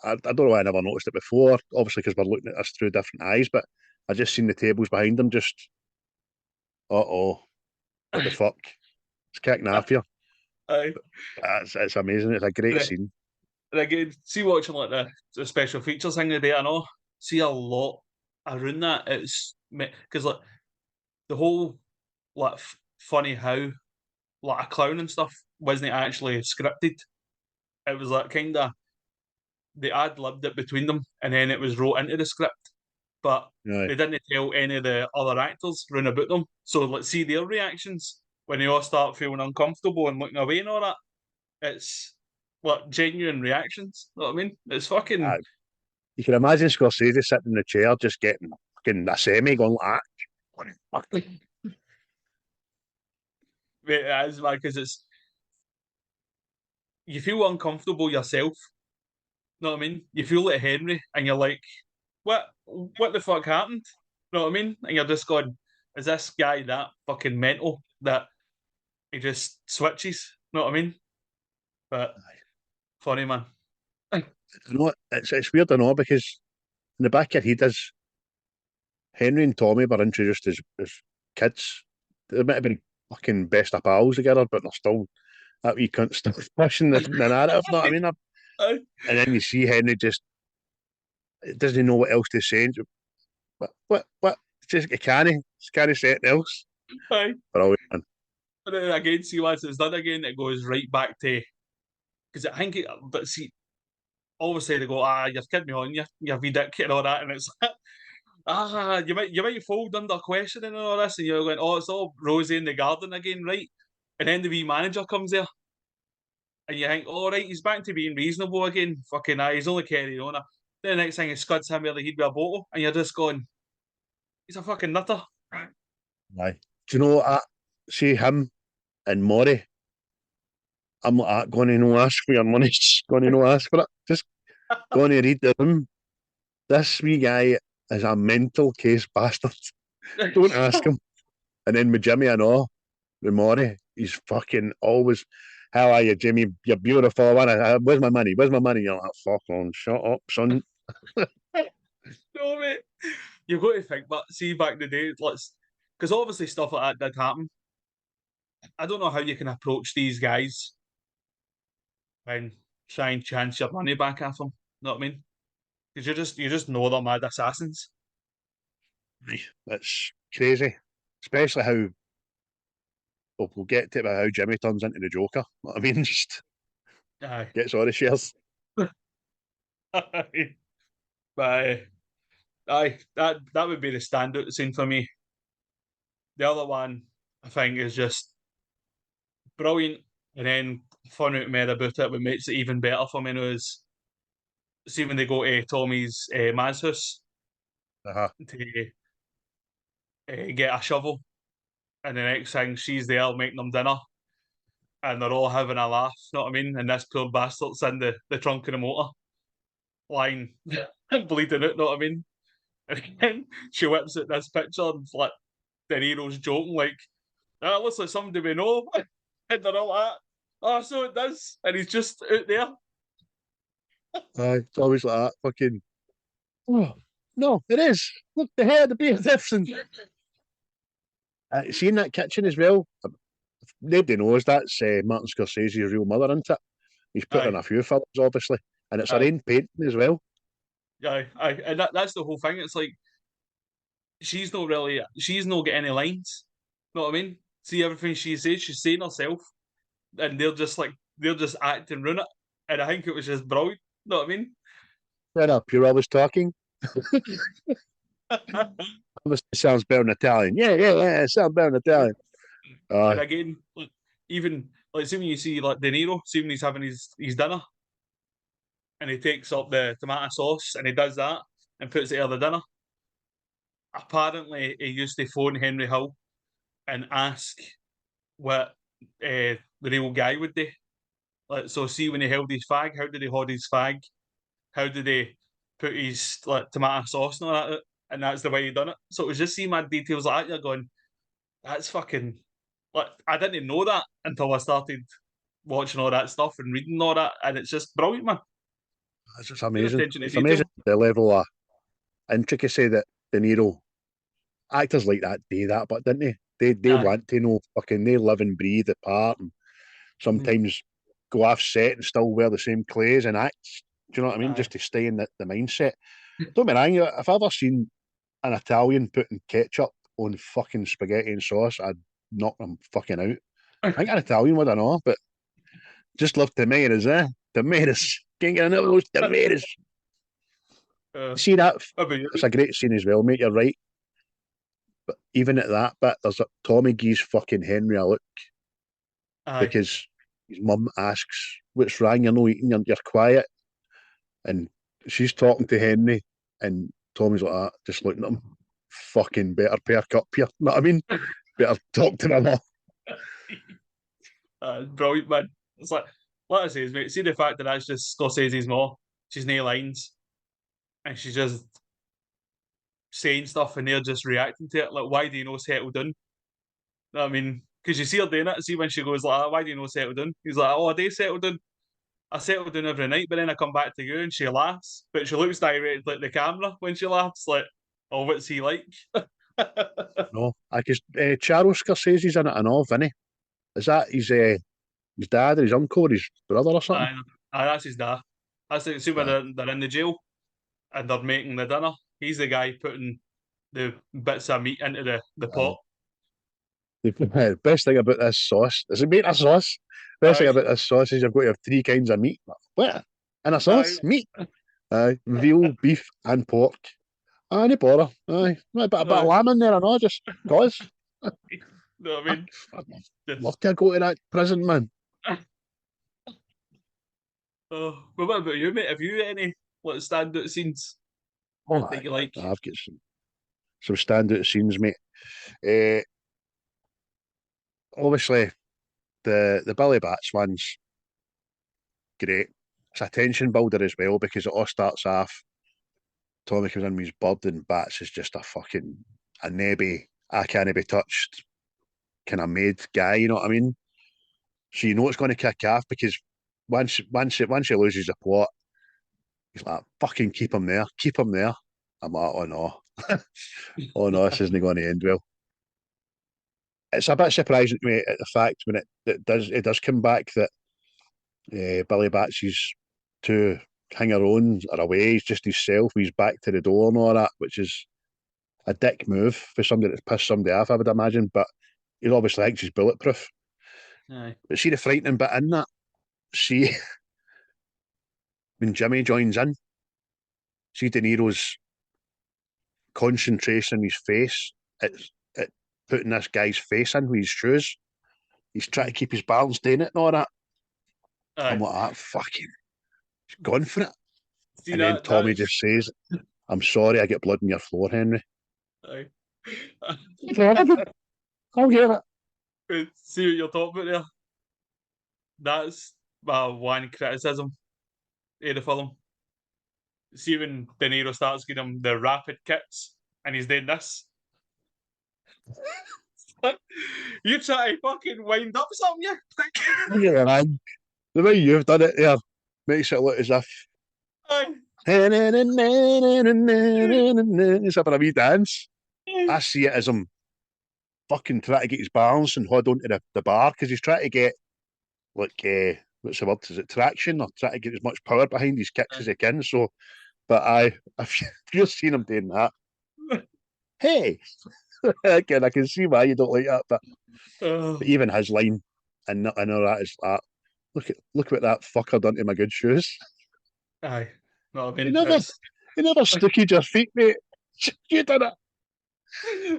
I don't know why I never noticed it before. Obviously, because we're looking at this through different eyes, but I just seen the tables behind them. Just what the fuck? It's kicking off here. Aye. It's amazing. It's a great And scene. again, see watching like the special features thing today, I know. See a lot around that. It's because like the whole like funny how like a clown and stuff wasn't actually scripted. It was like kind of they ad libbed it between them, and then it was wrote into the script. But Right. they didn't tell any of the other actors round about them. So let's see their reactions when they all start feeling uncomfortable and looking away and all that. It's like genuine reactions. You know what I mean? It's fucking. You can imagine Scorsese sitting in the chair, just getting fucking a semi, going like that. It is, man, because it's you feel uncomfortable yourself. You know what I mean? You feel like Henry, and you're like, what the fuck happened? You know what I mean? And you're just going, is this guy that fucking mental that he just switches? You know what I mean? But funny, man. You know, it's weird, I know, because in the back of your head is Henry and Tommy were introduced as kids. They might have been fucking best of pals together, but they're still that wee cunt still pushing the narrative. Know what I mean? Aye. And then you see Henry just doesn't know what else to say. What? Just he can't say anything else. Aye. Brilliant, man. But then again, see once it's done again, it goes right back to because I think but see, obviously they go, you're kidding me on you wee dick and all that, and it's you might fold under questioning and all this, and you're going, oh, it's all Rosie in the garden again, right? And then the wee manager comes there, and you think, all right, he's back to being reasonable again. Fucking he's only carrying on. Then the next thing he scuds him where he'd be a bottle, and you're just going, he's a fucking nutter. Aye. Do you know what? See him and Maury. I'm not going to no ask for your money. Just going to no ask for it. Just going to read the room. This wee guy is a mental case bastard. Don't ask him. And then with Jimmy, I know, with Maury, he's fucking always, how are you, Jimmy? You're beautiful. Where's my money? Where's my money? You're like, fuck on, shut up, son. No, mate. You've got to think, but see, back in the day, because obviously stuff like that did happen. I don't know how you can approach these guys and try and chance your money back at them. You know what I mean? Because you just know they're mad assassins. It's crazy. Especially how, we'll get to it about how Jimmy turns into the Joker. You know what I mean? Just Aye. gets all the shares. Aye. But aye, that would be the standout scene for me. The other one, I think, is just brilliant, and then fun out mad about it, what makes it even better for me now is see when they go to Tommy's man's house Uh-huh. to get a shovel, and the next thing she's there making them dinner, and they're all having a laugh. You know what I mean? And this poor bastard's in the trunk of the motor, lying bleeding out. You know what I mean? And then she whips out this picture and like De Niro's joking like, "That looks like somebody we know," and they're all like, "Oh, so it does," and he's just out there. Aye, it's always like that. Fucking. Oh. No, it is. Look, the hair, the beard, everything. See in that kitchen as well. Nobody knows that's Martin Scorsese's real mother, isn't it? He's put in Aye. a few films, obviously, and it's her Aye. own painting as well. Aye. And that's the whole thing. It's like she's not getting any lines. Know what I mean? See everything she says, she's saying herself, and they're just acting run it. And I think it was just brilliant. Know what I mean? Shut up, you're always talking. Obviously sounds better in Italian. Yeah, it sounds better in Italian. And again, like, even like see when you see like De Niro, see when he's having his dinner, and he takes up the tomato sauce and he does that and puts it on the dinner. Apparently, he used to phone Henry Hill and ask what the real guy would do. Like, so see when he held his fag, how did he hold his fag? How did he put his like tomato sauce and all that? And that's the way he done it. So it was just seeing mad details like that. You're going, that's fucking like I didn't know that until I started watching all that stuff and reading all that, and it's just brilliant, man. It's just Pure amazing. attention to It's detail. amazing the level of intricacy that De Niro actors like that do that, but didn't they Aye. want to know fucking they live and breathe the part and sometimes go off set and still wear the same clothes and act. Do you know what I mean? Aye. Just to stay in the mindset. Don't be wrong, if I've ever seen an Italian putting ketchup on fucking spaghetti and sauce, I'd knock them fucking out. I think an Italian would, I know, but just love tomatoes, eh? Tomatoes. Can't get enough of those tomatoes. See that? It's a great scene as well, mate. You're right. But even at that bit, there's a Tommy gives fucking Henry a look Aye. because his mum asks, "What's wrong? You're not eating. You're quiet." And she's talking to Henry, and Tommy's like that, just looking at him. Fucking better pair cup here. You know what I mean? Better talk to my mum. Brilliant, man. It's like I say, mate. See the fact that that's just Scorsese's mom. She's no lines, and she's just saying stuff, and they're just reacting to it. Like, why do you know settle down? Know what I mean, because you see her doing it. See when she goes like, "Why do you know settle down?" He's like, "Oh, I do settle down. I settle down every night, but then I come back to you," and she laughs, but she looks directly at the camera when she laughs. Like, oh, what's he like? No, I guess Charles Scorsese's in it and all, Vinny. Is that his dad or his uncle or his brother or something? That's his dad. That's it. See when they're in the jail and they're making the dinner. He's the guy putting the bits of meat into the pot. The best thing about this sauce is it made a sauce. Best thing about this sauce is you've got to have three kinds of meat. What? In a sauce? Meat. Veal, beef, and pork. Any bother. A bit of lamb in there, I know, just cause. No, I mean, love to go to that prison, man. Oh, but what about you, mate? Have you any standout scenes that you like? I've got some standout scenes, mate. Obviously, the Billy Bats one's great. It's a tension builder as well because it all starts off. Tommy comes in with his bird and Bats is just a nebby, I can't be touched kind of made guy, you know what I mean? So you know it's going to kick off because once he loses the plot, he's like, fucking keep him there. I'm like, oh no. Oh no, this isn't going to end well. It's a bit surprising to me at the fact when it does come back that Billy Batsy's two hanger-ons are away. He's just himself. He's back to the door and all that, which is a dick move for somebody that's pissed somebody off, I would imagine. But he obviously thinks he's bulletproof. Aye. But see the frightening bit in that? See, when Jimmy joins in, see De Niro's concentration in his face at putting this guy's face in with his shoes. He's trying to keep his balance doing it and all that. Aye. I'm like, fucking, he's gone for it. See and then Tommy just says, I'm sorry, I get blood on your floor, Henry. Aye. I'll get it. See what you're talking about there? That's my one criticism of the film. See when De Niro starts giving him the rapid kicks and he's doing this. You try to fucking wind up something, you prick. Yeah, man. The way you've done it there makes it look as if Aye. He's having a wee dance. I see it as him fucking trying to get his balance and hold on to the bar because he's trying to get like what's the word? Is it traction or trying to get as much power behind his kicks as he can? So, but if you've seen him doing that, hey, again, I can see why you don't like that. But even his line, and I know that is that. Look what that fucker done to my good shoes. Aye. No, I mean, He never stookied your feet, mate. You did it.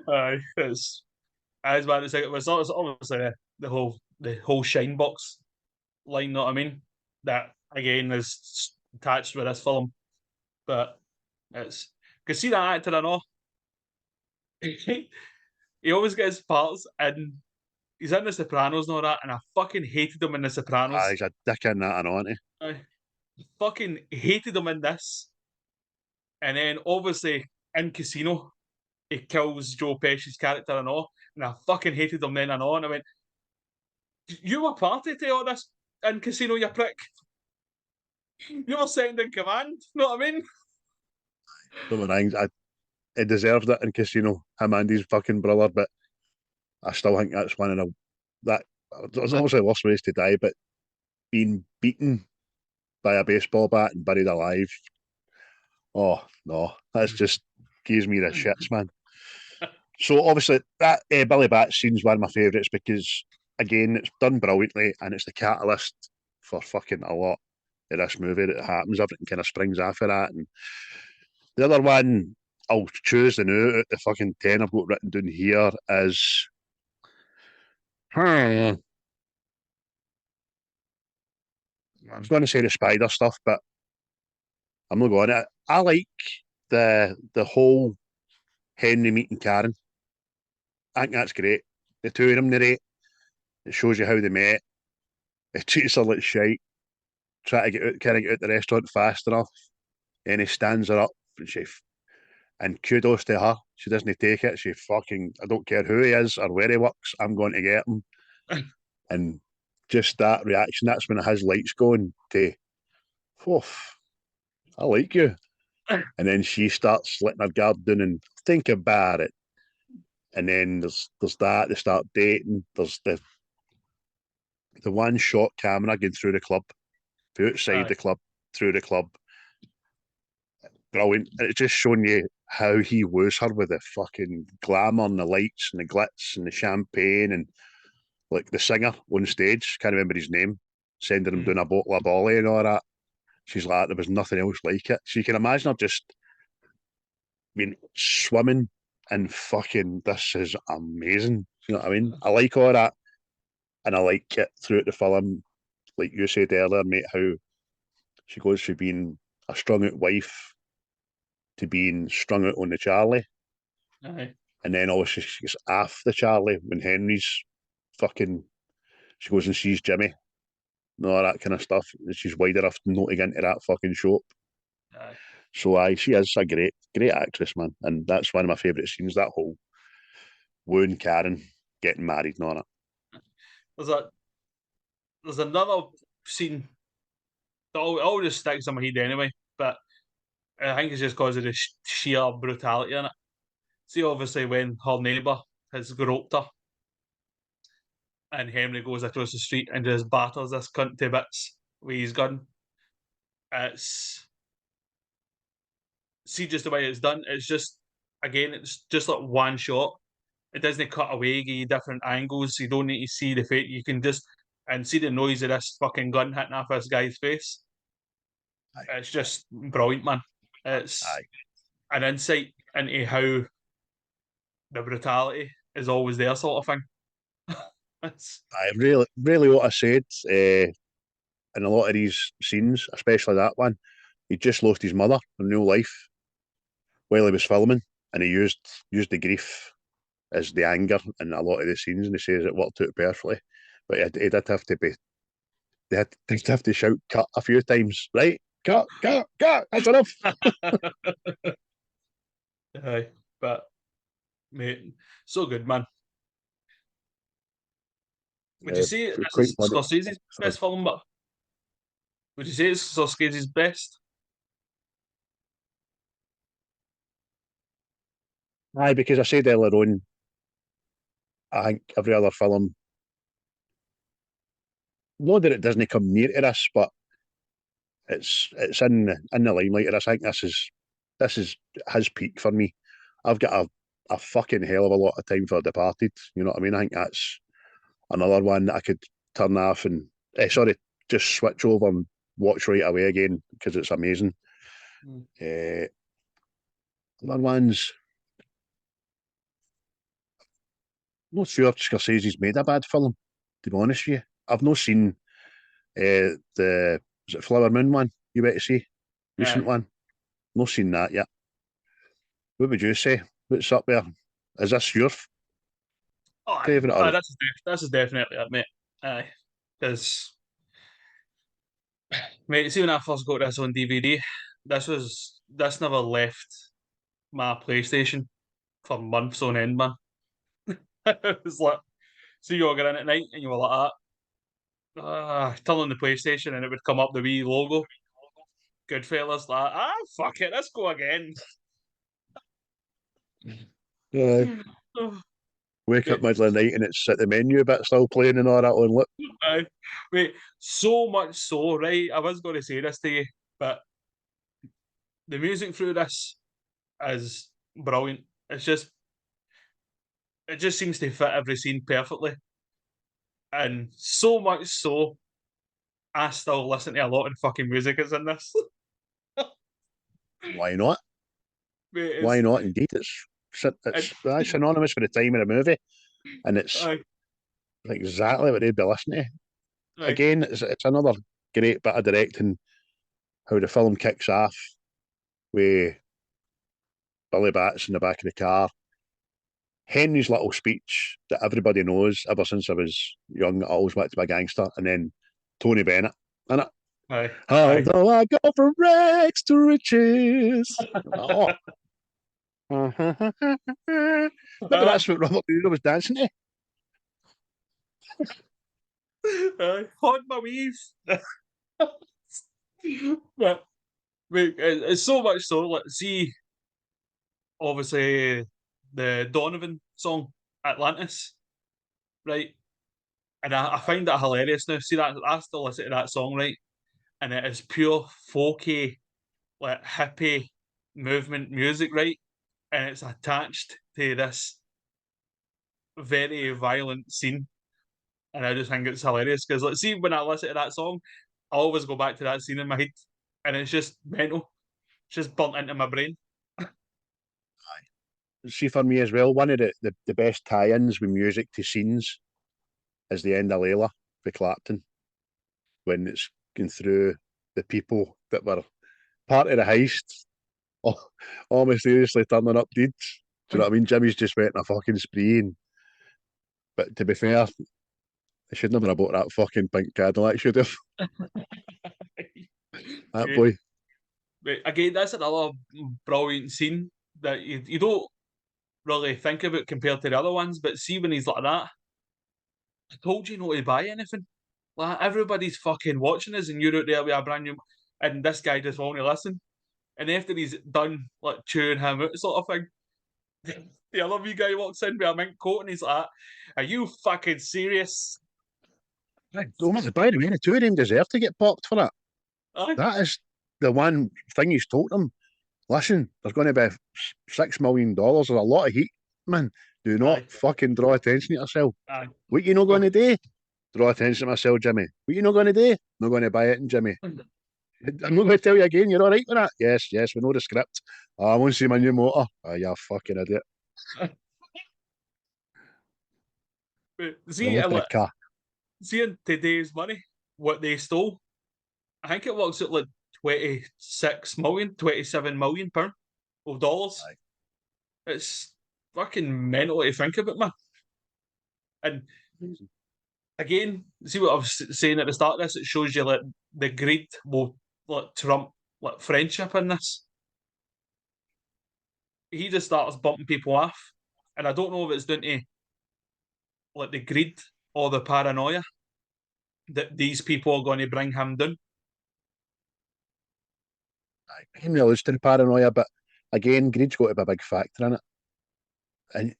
aye, it's as bad as it was. It's obviously the whole shine box line. Know what I mean? That again is attached with this film, but it's because see that actor I know. He always gets parts and he's in The Sopranos and all that, and I fucking hated him in The Sopranos. He's a dick in that, I know, isn't he? I fucking hated him in this. And then obviously in Casino, he kills Joe Pesci's character and all, and I fucking hated him then and all. And I went, "You were party to all this in Casino, you prick. You were second in command." You know what I mean? Don't mind, he deserved it in Casino. Him and his fucking brother, but I still think that's one of that. There's obviously worse ways to die, but being beaten by a baseball bat and buried alive. Oh no, that's just gives me the shits, man. So obviously that Billy Bat scene's one of my favourites because again it's done brilliantly and it's the catalyst for fucking a lot of this movie that happens. Everything kind of springs off of that. And the other one I'll choose the new the fucking 10 I've got written down here is I was going to say the spider stuff, but I'm not going to. I like the whole Henry meeting Karen. I think that's great. The two of them narrate. It shows you how they met. It treats her like shite. Try to get out the restaurant fast enough. And he stands her up and kudos to her. She doesn't take it. She fucking I don't care who he is or where he works, I'm going to get him. And just that reaction, that's when it has lights going to oof, I like you. And then she starts letting her guard down and think about it. And then there's that, they start dating. There's the one shot camera going through the club, outside the club, through the club. Brilliant. And it's just showing you how he woos her with the fucking glamour and the lights and the glitz and the champagne and like the singer on stage, can't remember his name, sending him down a bottle of Pauly and all that. She's like, there was nothing else like it. So you can imagine her just swimming and fucking, this is amazing. You know what I mean? I like all that. And I like it throughout the film, like you said earlier, mate, how she goes from being a strung out wife to being strung out on the Charlie. Aye. And then obviously she gets off the Charlie when Henry's fucking, she goes and sees Jimmy and all that kind of stuff. And she's wide enough not to get into that fucking shop. Aye. So she is a great actress, man. And that's one of my favourite scenes, that whole wooing Karen, getting married and all that. There's another scene that always sticks in my head anyway, but I think it's just because of the sheer brutality in it. See, obviously, when her neighbour has groped her and Henry goes across the street and just batters this cunt to bits with his gun. See just the way it's done. It's just, again, it's just like one shot. It doesn't cut away, give you different angles. You don't need to see the fate. You can just and see the noise of this fucking gun hitting off this guy's face. Aye. It's just brilliant, man. It's an insight into how the brutality is always there, sort of thing. I really what I said in a lot of these scenes, especially that one, he just lost his mother in real life while he was filming, and he used the grief as the anger in a lot of the scenes, and he says it worked out perfectly. But he did have to be, they had to have to shout cut a few times, right? Cut, that's enough. Aye, but mate, so good, man. Would you say this is Scorsese's best film? But would you say it's Scorsese's best? Aye, because I said earlier on, I think every other film, not that it doesn't come near to this, but it's in the limelight of this. I think this is his peak for me. I've got a fucking hell of a lot of time for Departed. You know what I mean? I think that's another one that I could turn off and just switch over and watch right away again because it's amazing. Other ones, I'm not sure if Scorsese's made a bad film, to be honest with you. I've not seen the is it Flower Moon one you better see? Recent one. Not seen that yet. What would you say? What's up there? Is this your favourite? This is definitely it, mate. Aye, because mate, see when I first got this on DVD, this never left my PlayStation for months on end, man. It was like, see you all get in at night and you were like turn on the PlayStation and it would come up the wee logo, GoodFellas, like fuck it, let's go again. Yeah. Wake up middle of the night and it's at the menu bit still playing and all that on. Look. Wait, so much so, right? I was going to say this to you, but the music through this is brilliant. It just seems to fit every scene perfectly. And so much so, I still listen to a lot of fucking music that's in this. Why not? Mate, Why not? Indeed, it's synonymous with the time of the movie, and it's exactly what they'd be listening to. Again, it's another great bit of directing. How the film kicks off with Billy Bats in the back of the car. Henry's little speech that everybody knows ever since I was young. I always wanted to be a gangster, and then Tony Bennett, innit? Although I go from rags to riches. Maybe that's what Robert De Niro was dancing to. Haunt my weave. But wait, it's so much so. Let's see. Obviously, the Donovan song Atlantis, right? And I find that hilarious now. See that I still listen to that song, right? And it is pure folky, like hippie movement music, right? And it's attached to this very violent scene. And I just think it's hilarious because, like, see, when I listen to that song, I always go back to that scene in my head, and it's just mental. It's just burnt into my brain. See, for me as well, one of the best tie-ins with music to scenes is the end of Layla for Clapton, when it's going through the people that were part of the heist, all mysteriously turning up deeds. Do you know what I mean? Jimmy's just went on a fucking spree. But to be fair, I shouldn't have bought that fucking pink Cadillac, should have. That boy. But again, that's another brilliant scene that you don't really think about compared to the other ones. But see, when he's like that, I told you not to buy anything. Like, everybody's fucking watching us, and you're out there with a brand new, and this guy just won't listen. And after he's done, like, chewing him out, sort of thing, the other wee guy walks in with a mink coat, and he's like, "Are you fucking serious?" Oh, by the way, the two of them deserve to get popped for that. That is the one thing he's told them. Listen, there's going to be $6 million. There's a lot of heat, man. Do not fucking draw attention to yourself. What you not going to do? Draw attention to myself, Jimmy. What you not going to do? Not going to buy it, Jimmy. I'm not going to tell you again. You're all right with that? Yes, we know the script. Oh, I want to see my new motor. Oh, you fucking idiot. See, in today's money, what they stole, I think it works at like 26 million, 27 million pound of dollars. It's fucking mental to think about, man. And again, see what I was saying at the start of this, it shows you like the greed will like trump like friendship in this. He just starts bumping people off. And I don't know if it's down to like the greed or the paranoia that these people are going to bring him down. I can allude to the paranoia, but again, greed's got to be a big factor in it. And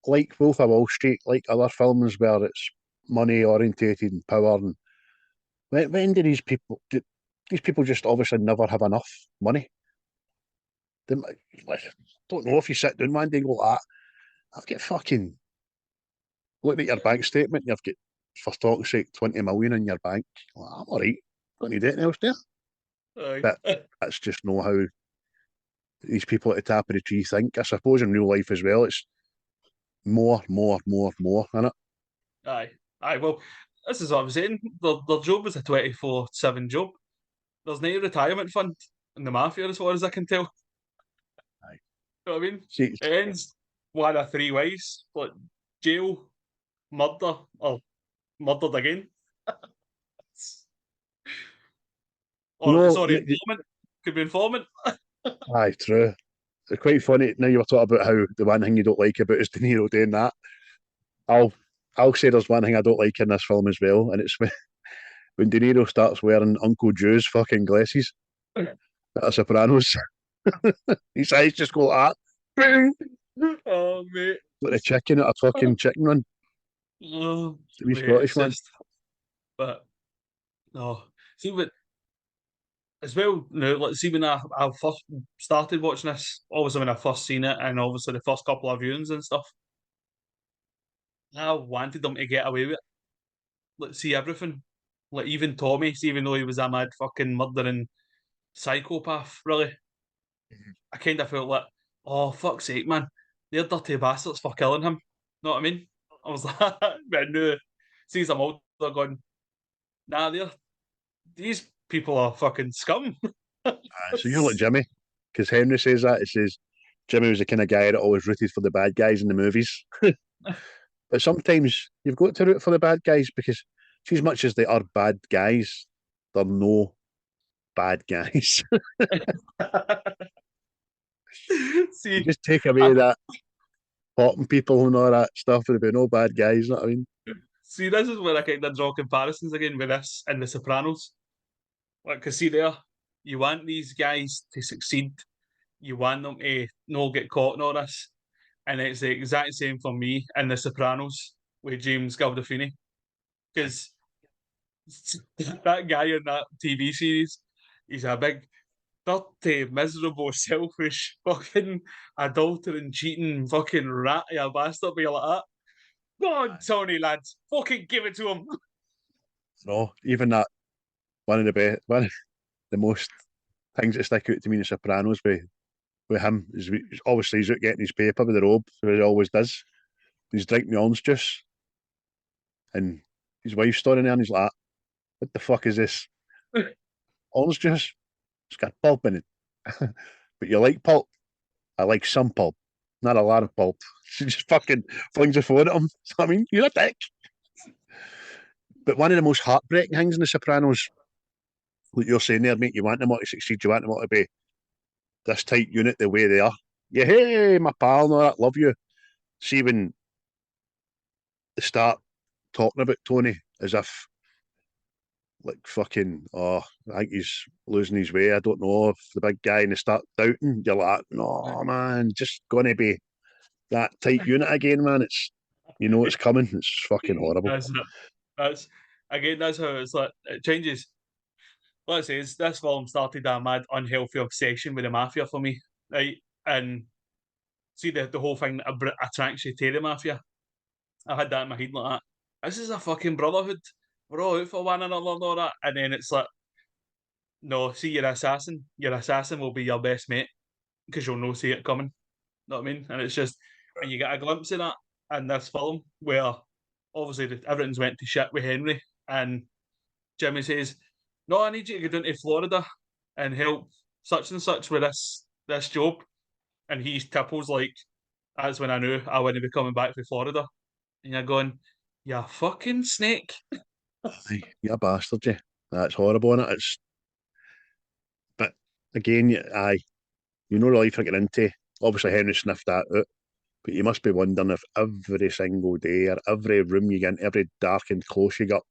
like Wolf of Wall Street, like other films where it's money orientated and power, and when do these people just obviously never have enough money? They, don't know if you sit down one day and go, I've got fucking, look at your bank statement, you've got, for talk's sake, 20 million in your bank. Well, I'm all right, don't need anything else there. But that's just not how these people at the top of the tree think. I suppose in real life as well, it's more, isn't it? Aye. Well, this is what I'm saying. Their job is a 24/7 job. There's no retirement fund in the mafia, as far as I can tell. Aye. You know what I mean? See, It ends one of three ways: like jail, murder, or murdered again. Or no, sorry, informant. Could be informant. aye, true. It's quite funny. Now you were talking about how the one thing you don't like about is De Niro doing that. I'll say there's one thing I don't like in this film as well, and it's when De Niro starts wearing Uncle Drew's fucking glasses at The Sopranos. His eyes just go like that. Boom! Oh, mate. Like a chicken at a fucking chicken run. Oh, The wee mate, Scottish man. But, no. See, but as well, no, like, see, when I first started watching this, obviously when I first seen it, and obviously the first couple of viewings and stuff, I wanted them to get away with it. Like, see everything. Like, even Tommy, see, even though he was a mad fucking murdering psychopath, really, I kind of felt like, oh, fuck's sake, man. They're dirty bastards for killing him. Know what I mean? I was like, but no. See, I'm older going, nah, these people are fucking scum. So you're like Jimmy, because Henry says that. He says Jimmy was the kind of guy that always rooted for the bad guys in the movies. But sometimes you've got to root for the bad guys because, see, as much as they are bad guys, they're no bad guys. See, Just take away that popping people and all that stuff, there'd be no bad guys. You know what I mean? see, this is where I kind of draw comparisons again with this and The Sopranos. Like, because see there, you want these guys to succeed, you want them to not get caught in all this, and it's the exact same for me in The Sopranos with James Gandolfini, because that guy in that TV series, he's a big, dirty, miserable, selfish, fucking adultering, cheating, fucking rat, you bastard, be like that. Go on, Tony, lads, fucking give it to him. No, even that one of the most things that stick out to me in The Sopranos with him is obviously he's out getting his paper with the robe, so he always does. He's drinking the orange juice, and his wife's standing there, and he's like, "What the fuck is this? Orange juice? It's got pulp in it." But you like pulp? I like some pulp, not a lot of pulp. She just fucking flings the phone at him. So, I mean, you're a dick. But one of the most heartbreaking things in The Sopranos, like you're saying there, mate, you want them all to succeed, you want them all to be this tight unit the way they are. Yeah, hey, my pal, and all that, love you. See, when they start talking about Tony as if, like, fucking, oh, I think he's losing his way. I don't know if the big guy, and they start doubting, you're like, no, man, just going to be that tight unit again, man. It's, you know, it's coming. It's fucking horrible. That's again, that's how it's like, it changes. Let's say this film started a mad, unhealthy obsession with the mafia for me, right? And see the whole thing that attracts you to the mafia. I had that in my head like that. This is a fucking brotherhood. We're all out for one another and all that. And then it's like, no, see your assassin. Your assassin will be your best mate because you'll know see it coming. Know what I mean? And it's just, and you get a glimpse of that in this film where obviously everything's went to shit with Henry, and Jimmy says, "No, I need you to go down to Florida and help such and such with this job." And he tipples like, "That's when I knew I wouldn't be coming back to Florida." And you're going, "You fucking snake." You're a bastard, you. That's horrible, innit? It's, but again, you know the life I get into. Obviously, Henry sniffed that out, but you must be wondering if every single day or every room you get in, every darkened close you got,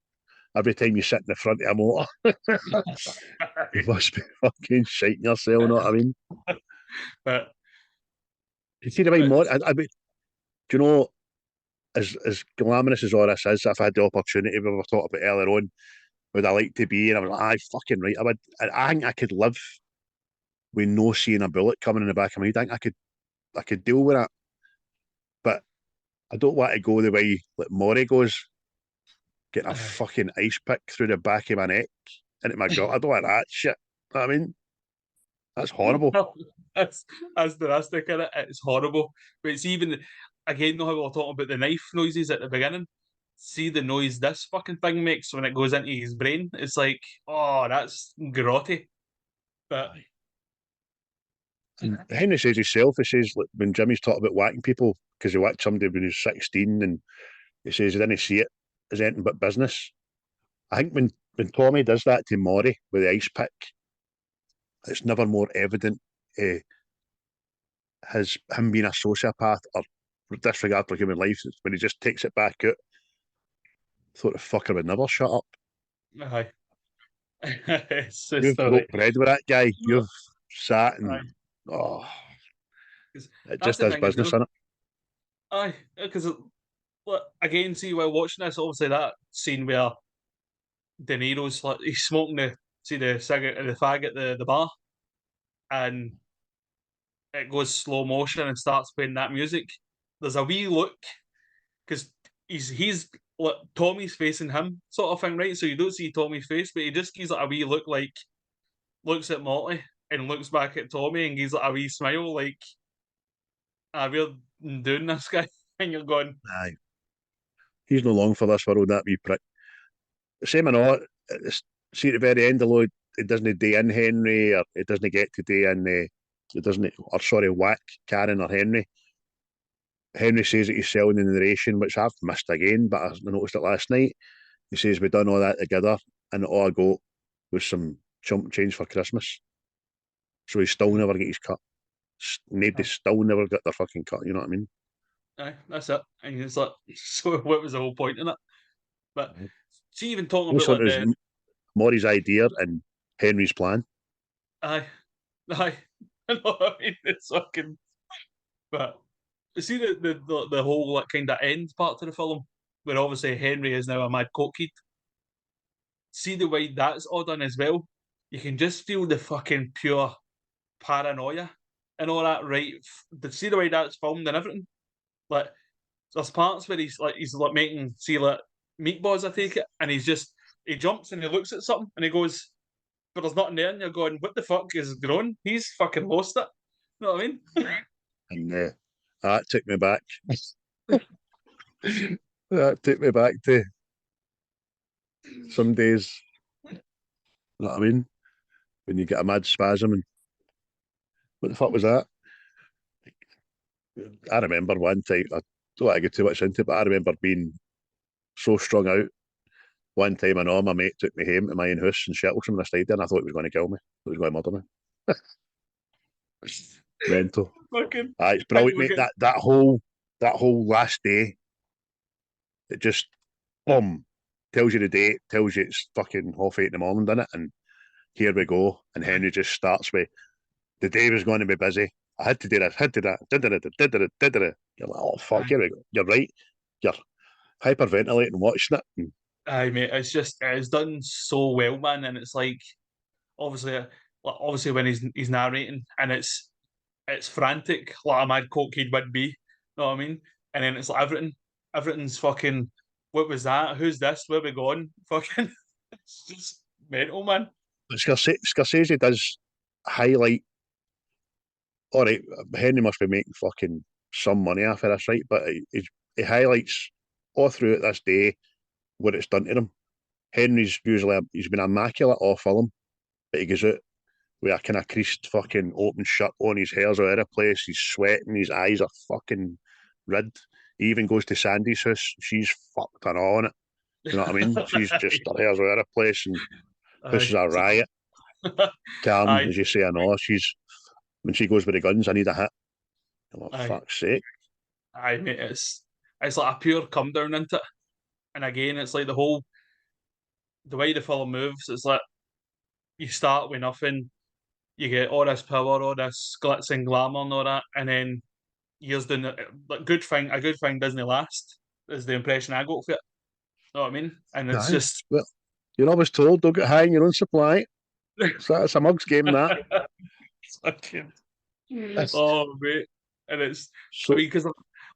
every time you sit in the front of a motor, you must be fucking shiting yourself, know what I mean? But You see the way more, do you know, as glamorous as all this is, if I had the opportunity we were talking about earlier on, would I like to be? And I was like, aye, fucking right. I would. I think I could live with no seeing a bullet coming in the back of my head. I think I could deal with that. But I don't want to go the way like Maury goes, getting a fucking ice pick through the back of my neck into my gut. I don't like that shit. You know what I mean? That's horrible. No, that's drastic, innit? It's horrible. But it's even again, know how we were talking about the knife noises at the beginning. See the noise this fucking thing makes when it goes into his brain. It's like, oh, that's grotty. But And Henry says himself, he says like, when Jimmy's talking about whacking people because he whacked somebody when he was 16 and he says he didn't see it as anything but business. I think when Tommy does that to Maury with the ice pick, it's never more evident him being a sociopath or disregard for human life. It's when he just takes it back out. Thought the fucker would never shut up. aye. It's You've just broke bread with that guy. You've sat and aye. oh, 'Cause it that's just the is thing, business, you know? innit? Aye, because again, see while watching this, obviously that scene where De Niro's like he's smoking the cigarette, the fag at the bar, and it goes slow motion and starts playing that music. There's a wee look because he's like Tommy's facing him sort of thing, right? So you don't see Tommy's face, but he just gives like a wee look, like looks at Morty and looks back at Tommy and gives like a wee smile, like we're doing this guy, and you're going, Aye. He's no long for this world, that wee prick. Same or not, see at the very end, although it doesn't day in Henry or it doesn't get to day in, it doesn't, or sorry, whack Karen or Henry. Henry says that he's selling the narration, which I've missed again, but I noticed it last night. He says we've done all that together, and all I got was some chump change for Christmas. So he still never get his cut. Nobody still never got their fucking cut. You know what I mean? aye, that's it. And it's like, so what was the whole point in it? But see, even talking This about one like was Maury's idea and Henry's plan. aye, aye, I know what I mean. It's fucking, but see the whole like kind of end part to the film, where obviously Henry is now a mad coke kid. See the way that's all done as well. You can just feel the fucking pure paranoia and all that, right? See the way that's filmed and everything. Like there's parts where he's like making see like meatballs, I take it, and he jumps and he looks at something and he goes, but there's nothing there, and you're going, what the fuck is grown? He's fucking lost it. You know what I mean? And that took me back. That took me back to some days. You know what I mean? When you get a mad spasm and what the fuck was that? I remember one time, I don't want to get too much into it, but I remember being so strung out. One time I know my mate took me home to my own house in Shettlesham and I stayed there and I thought he was going to kill me. He was going to murder me. Mental. Fucking, It's brilliant, mate. That whole last day, it just boom tells you the date, tells you it's fucking 8:30 in the morning, doesn't it? And here we go. And Henry just starts with the day was going to be busy. I had to do this, had to do that, did it. You're like, oh fuck, here we go. You're right. You're hyperventilating watching it. And aye, mate. It's done so well, man. And it's like obviously when he's narrating and it's frantic like a mad coke kid would be. You know what I mean? And then it's like everything's fucking. What was that? Who's this? Where we going? Fucking. It's just mental, man. Scorsese does highlight. All right, Henry must be making fucking some money off of this, right? But he highlights all throughout this day what it's done to him. Henry's usually he's been immaculate all film, but he goes out with a kind of creased fucking open shirt on. His hair's all out of place. He's sweating. His eyes are fucking red. He even goes to Sandy's house. She's fucked and all on it. You know what I mean? She's just her hair's all out of place, and this is a riot. Calm, Aye. as you say, I know. She's when she goes with the guns, I need a hit. I'm like, Aye. fuck's sake. Aye, mate. It's like a pure come down into it. And again, it's like the way the film moves. It's like you start with nothing, you get all this power, all this glitz and glamour and all that, and then years doing it. Like a good thing doesn't last. Is the impression I got for it. Know what I mean? And it's Aye. just Well, you're always told don't get high in your own supply. So it's a mug's game, that. fucking That's- oh mate, and it's So, I mean because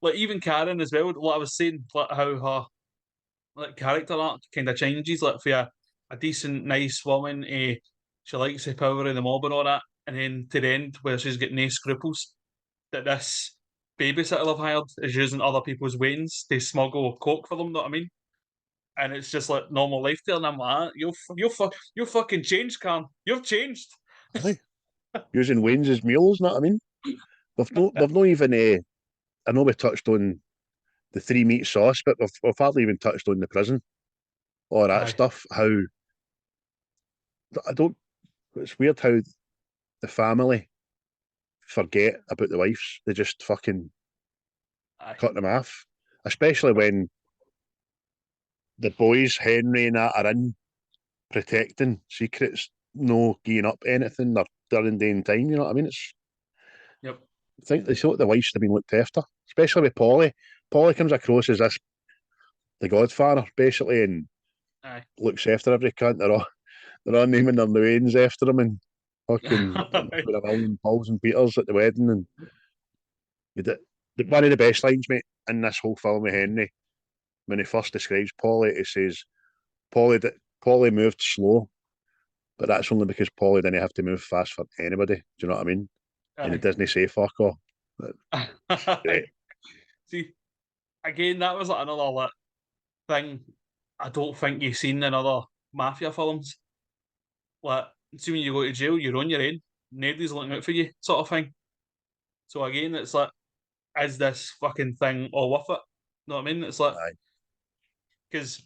like even Karen as well. What I was saying, like how her like character arc kind of changes. Like for a decent, nice woman, she likes the power of the mob and all that, and then to the end where she's got no scruples. That this babysitter I've hired is using other people's wains to smuggle coke for them. Know what I mean? And it's just like normal life there, and I'm like, you fucking changed, Karen. You've changed. aye. Using Wayne's as mules, know what I mean? They've not even. I know we touched on the three meat sauce, but we've hardly even touched on the prison, all that Aye. stuff. How I don't. It's weird how the family forget about the wives. They just fucking Aye. cut them off, especially when the boys Henry and that are in protecting secrets, no giving up anything. They're during day and time. You know what I mean? It's. Yep. I think they thought the wives have been looked after, especially with Pauly. Pauly comes across as this the Godfather, basically, and Aye. looks after every cunt. They're all naming their Lorraines after him and fucking with a million Pauls and Peters at the wedding. And one of the best lines, mate, in this whole film with Henry, when he first describes Pauly, he says, Pauly moved slow, but that's only because Pauly didn't have to move fast for anybody. Do you know what I mean? And it doesn't say fuck off. Great. See, again, that was like another like thing I don't think you've seen in other mafia films. Like, see, when you go to jail, you're on your own. Nobody's looking out for you, sort of thing. So again, it's like, is this fucking thing all worth it? Know what I mean? It's like, because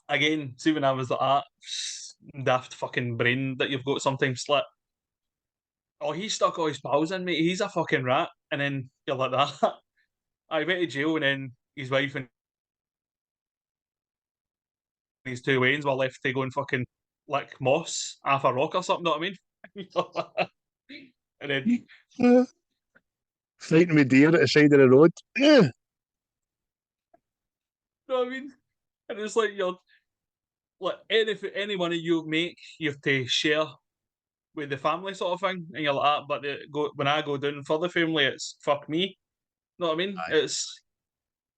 again, see, when I was like that daft fucking brain that you've got sometimes, like, oh, he stuck all his pals in, mate. He's a fucking rat. And then you're like that. I went to jail, and then his wife and his two wains were left to go and fucking lick moss off a rock or something, know what I mean? And then Fighting with deer at the side of the road. Yeah. know what I mean? And it's like you're like any money you make, you have to share with the family sort of thing. And you're like that, but when I go down for the family, it's fuck me. Know what I mean? Aye. It's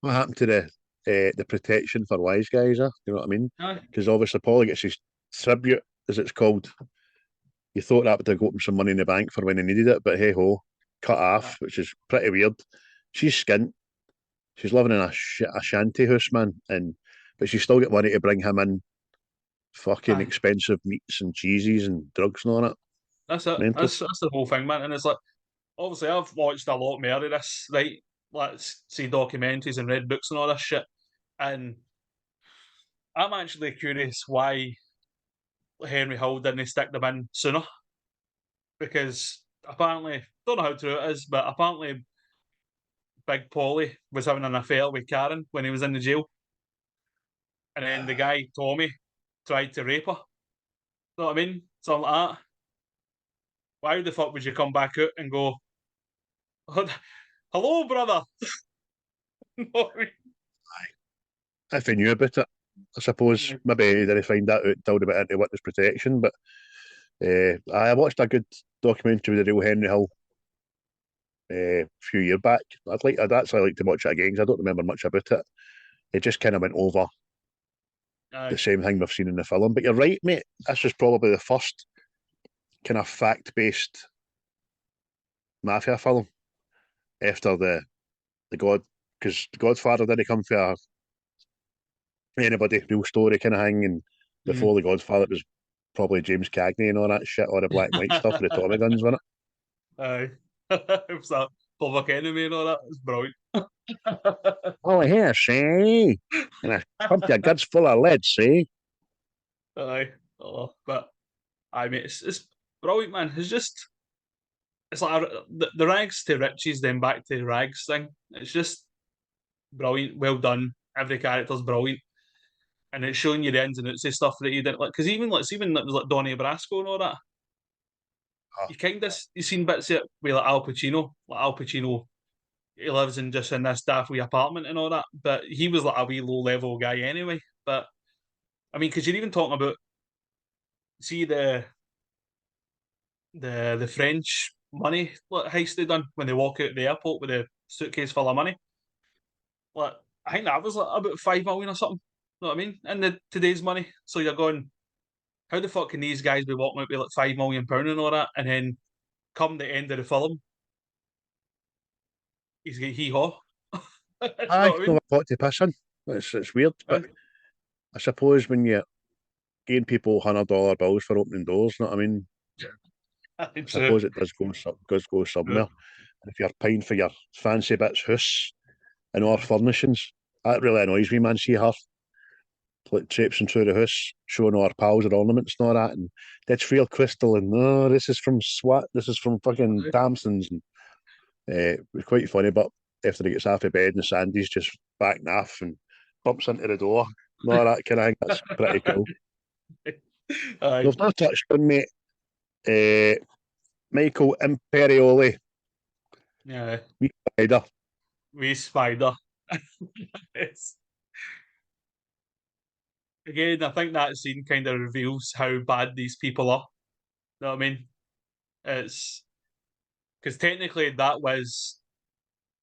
What happened to the protection for Wiseguys? You know what I mean? aye. Because obviously Paulie gets his tribute, as it's called. You thought that would have got him some money in the bank for when he needed it, but hey ho, cut off, which is pretty weird. She's skint. She's living in a shanty house, man, but she's still got money to bring him in fucking Aye. expensive meats and cheeses and drugs and all that. That's it. Mental. That's the whole thing, man. And it's like, obviously, I've watched a lot more of this, right? Let's see documentaries and read books and all this shit. And I'm actually curious why Henry Hill didn't stick them in sooner. Because apparently, don't know how true it is, but apparently Big Pauly was having an affair with Karen when he was in the jail. And then the guy, Tommy, tried to rape her. Know what I mean? Something like that. Why the fuck would you come back out and go, hello, brother? Know what I mean? If he knew about it, I suppose maybe he didn't find that out until a bit into witness protection. But I watched a good documentary with the real Henry Hill a few years back. I'd actually like to watch it again because I don't remember much about it. It just kind of went over the same thing we've seen in the film. But you're right, mate. This was probably the first kind of fact-based mafia film after the God, because the Godfather didn't come for anybody real story kind of thing, and before the Godfather it was probably James Cagney and all that shit, all the black and white stuff with the Tommy guns, wasn't it? Aye. It was that Public Enemy and all that. It was brilliant. Oh, here, see? And I pumped your guts full of lead, see? Aye. Oh, but I mean, it's brilliant, man. It's like the rags to riches, then back to rags thing. It's just brilliant. Well done. Every character's brilliant. And it's showing you the ins and outs of stuff that you didn't like. Because even it was like Donnie Brasco and all that. You kind of you seen bits of it with like Al Pacino. Like Al Pacino he lives in just in this daft wee apartment and all that. But he was like a wee low level guy anyway. But I mean, because you're even talking about see the French money heist they done when they walk out of the airport with a suitcase full of money. Like I think that was like about 5 million or something. You know what I mean? In today's money. So you're going, how the fuck can these guys be walking out with like £5 million and all that, and then come the end of the film, he's get hee haw. You know I what I know mean? what to piss in. It's weird, but I suppose when you gain people $100 bills for opening doors, you know what I mean? I suppose it does go somewhere. And if you're paying for your fancy bits house and all furnishings, that really annoys me, man. See her like traipsing through the house, showing all her pals her ornaments and all that, and that's real crystal, and oh, this is from Swat, this is from fucking Damson's, and it was quite funny. But after he gets off of bed and Sandy's just backing off and bumps into the door, and all that kind of thing, that's pretty cool. We've not touched on, mate, Michael Imperioli. Yeah. Wee Spider. Again, I think that scene kind of reveals how bad these people are. You know what I mean? It's because technically that was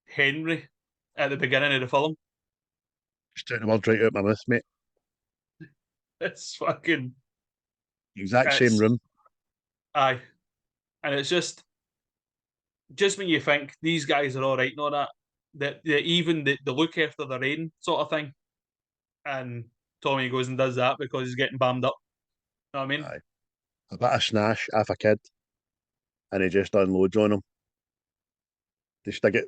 Henry at the beginning of the film. Just taking the words right out my mouth, mate. It's fucking Exact same room. Aye. And it's just when you think these guys are all right and all that even the look after the rain sort of thing. And Tommy goes and does that because he's getting bammed up. You know what I mean? Aye. A bit of snash off a kid, and he just unloads on him. Just to get.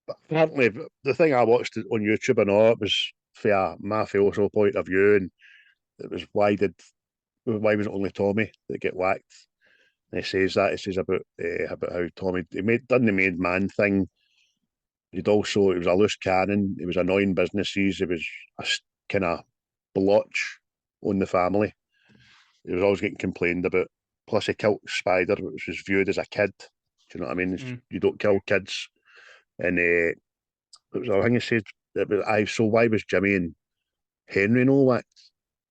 But apparently, the thing I watched on YouTube and all, it was from a mafioso point of view, and it was why was it only Tommy that get whacked? And he says about how Tommy done the made man thing. He was a loose cannon. He was annoying businesses. He was a kind of blotch on the family. He was always getting complained about. Plus, he killed Spider, which was viewed as a kid. Do you know what I mean? You don't kill kids. And it was, I think he said, so why was Jimmy and Henry no whacked?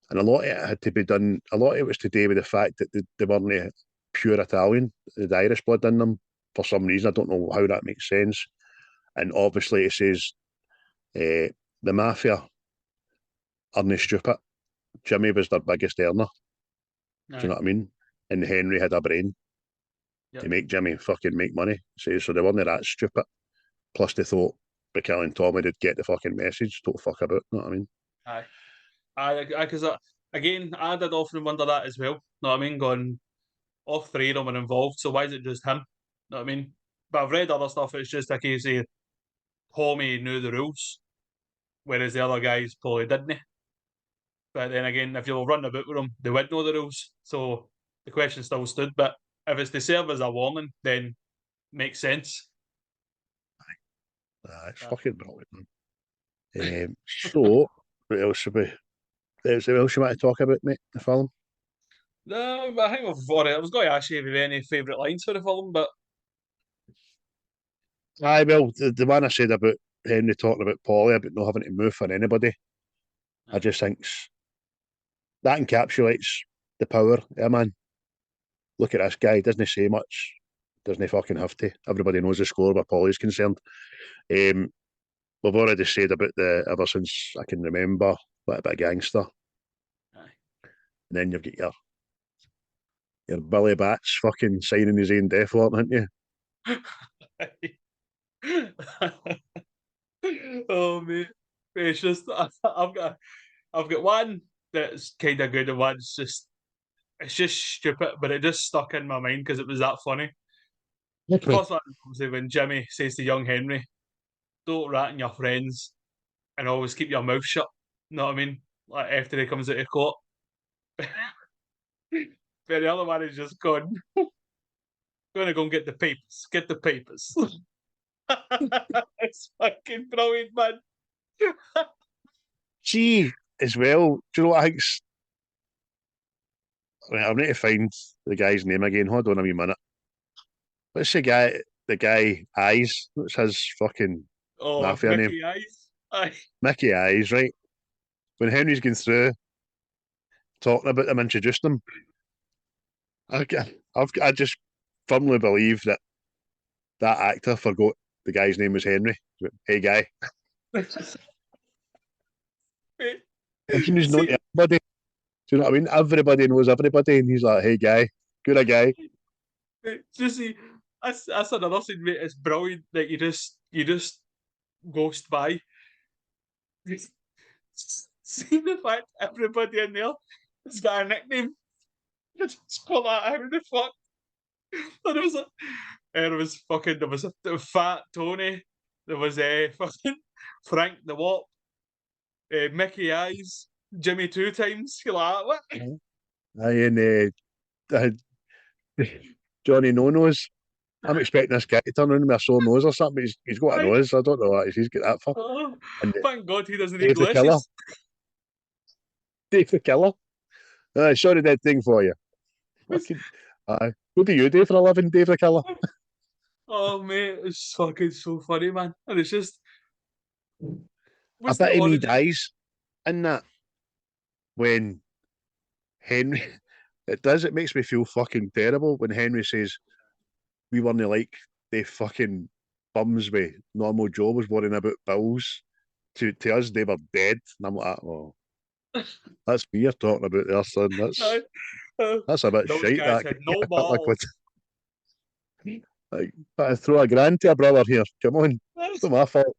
And a lot of it had to be done, a lot of it was to do with the fact that they weren't pure Italian, the Irish blood in them for some reason. I don't know how that makes sense. And obviously, it says the mafia aren't stupid. Jimmy was their biggest earner. Do you know what I mean? And Henry had a brain to make Jimmy fucking make money. So they weren't that stupid. Plus, they thought by killing Tommy, they'd get the fucking message. Don't fuck about. You know what I mean? Aye, because again, I did often wonder that as well. Know what I mean? Going, all three of them are involved, so why is it just him? Know what I mean? But I've read other stuff. It's just a case of Tommy knew the rules, whereas the other guys probably didn't. But then again, if you'll run about with them, they would know the rules. So the question still stood. But if it's to serve as a warning, then makes sense. It's fucking brilliant, man. So, what else should we? Anything else you want to talk about, mate? The film? No, I think we've already. I was going to ask you if you have any favourite lines for the film, but Aye, well, the one I said about Henry talking about Pauly, about not having to move for anybody, I just think that encapsulates the power. Yeah, man. Look at this guy. Doesn't say much. Doesn't fucking have to. Everybody knows the score where Pauly's concerned. We've already said about ever since I can remember, what about a gangster. Aye. And then you've got your Billy Bats fucking signing his own death warrant, haven't you? Oh mate, it's just I've got one that's kind of good and one's just it's just stupid, but it just stuck in my mind because it was that funny. The first one was when Jimmy says to young Henry, "Don't rat on your friends and always keep your mouth shut." You know what I mean? Like after he comes out of court. But the other one is just gone. Going to go and get the papers. Get the papers. It's fucking brilliant, man. See, as well, do you know what I think? I need to find the guy's name again. Hold on a wee minute. What's the guy? the guy Eyes. What's his fucking mafia name? Mickey Eyes. Aye. Mickey Eyes, right? When Henry's going through talking about them, introducing them, I just firmly believe that actor forgot the guy's name was Henry. Hey, guy. He's known to everybody. Do you know what I mean? Everybody knows everybody, and he's like, "Hey, guy, good a guy." Just see, that's another thing, mate. It's brilliant that you just ghost by. See the fact everybody in there has got a nickname. Just call that how the fuck. There was there was a Fat Tony. There was fucking Frank the Wop, Mickey Eyes, Jimmy Two Times. You're like, what? And Johnny No Nose. I'm expecting this guy to turn around with a sore nose or something. He's got a nose. I don't know what he's got that for. Oh, And thank God he doesn't Dave need the Killer. glasses. Dave the Killer. Sorry, that thing for you. Fucking, what do you do for a living, Dave the Killer? Oh mate, it's fucking so funny, man. And it's just I what's bet the he origin? dies in that when Henry. It does. It makes me feel fucking terrible when Henry says we weren't like they fucking bums with normal Joe was worrying about bills. To us, they were dead. And I'm like, oh, that's me you're talking about there, son. That's a bit Those shite. guys That had no like, balls. I throw a grand to a brother here. Come on, it's not my fault.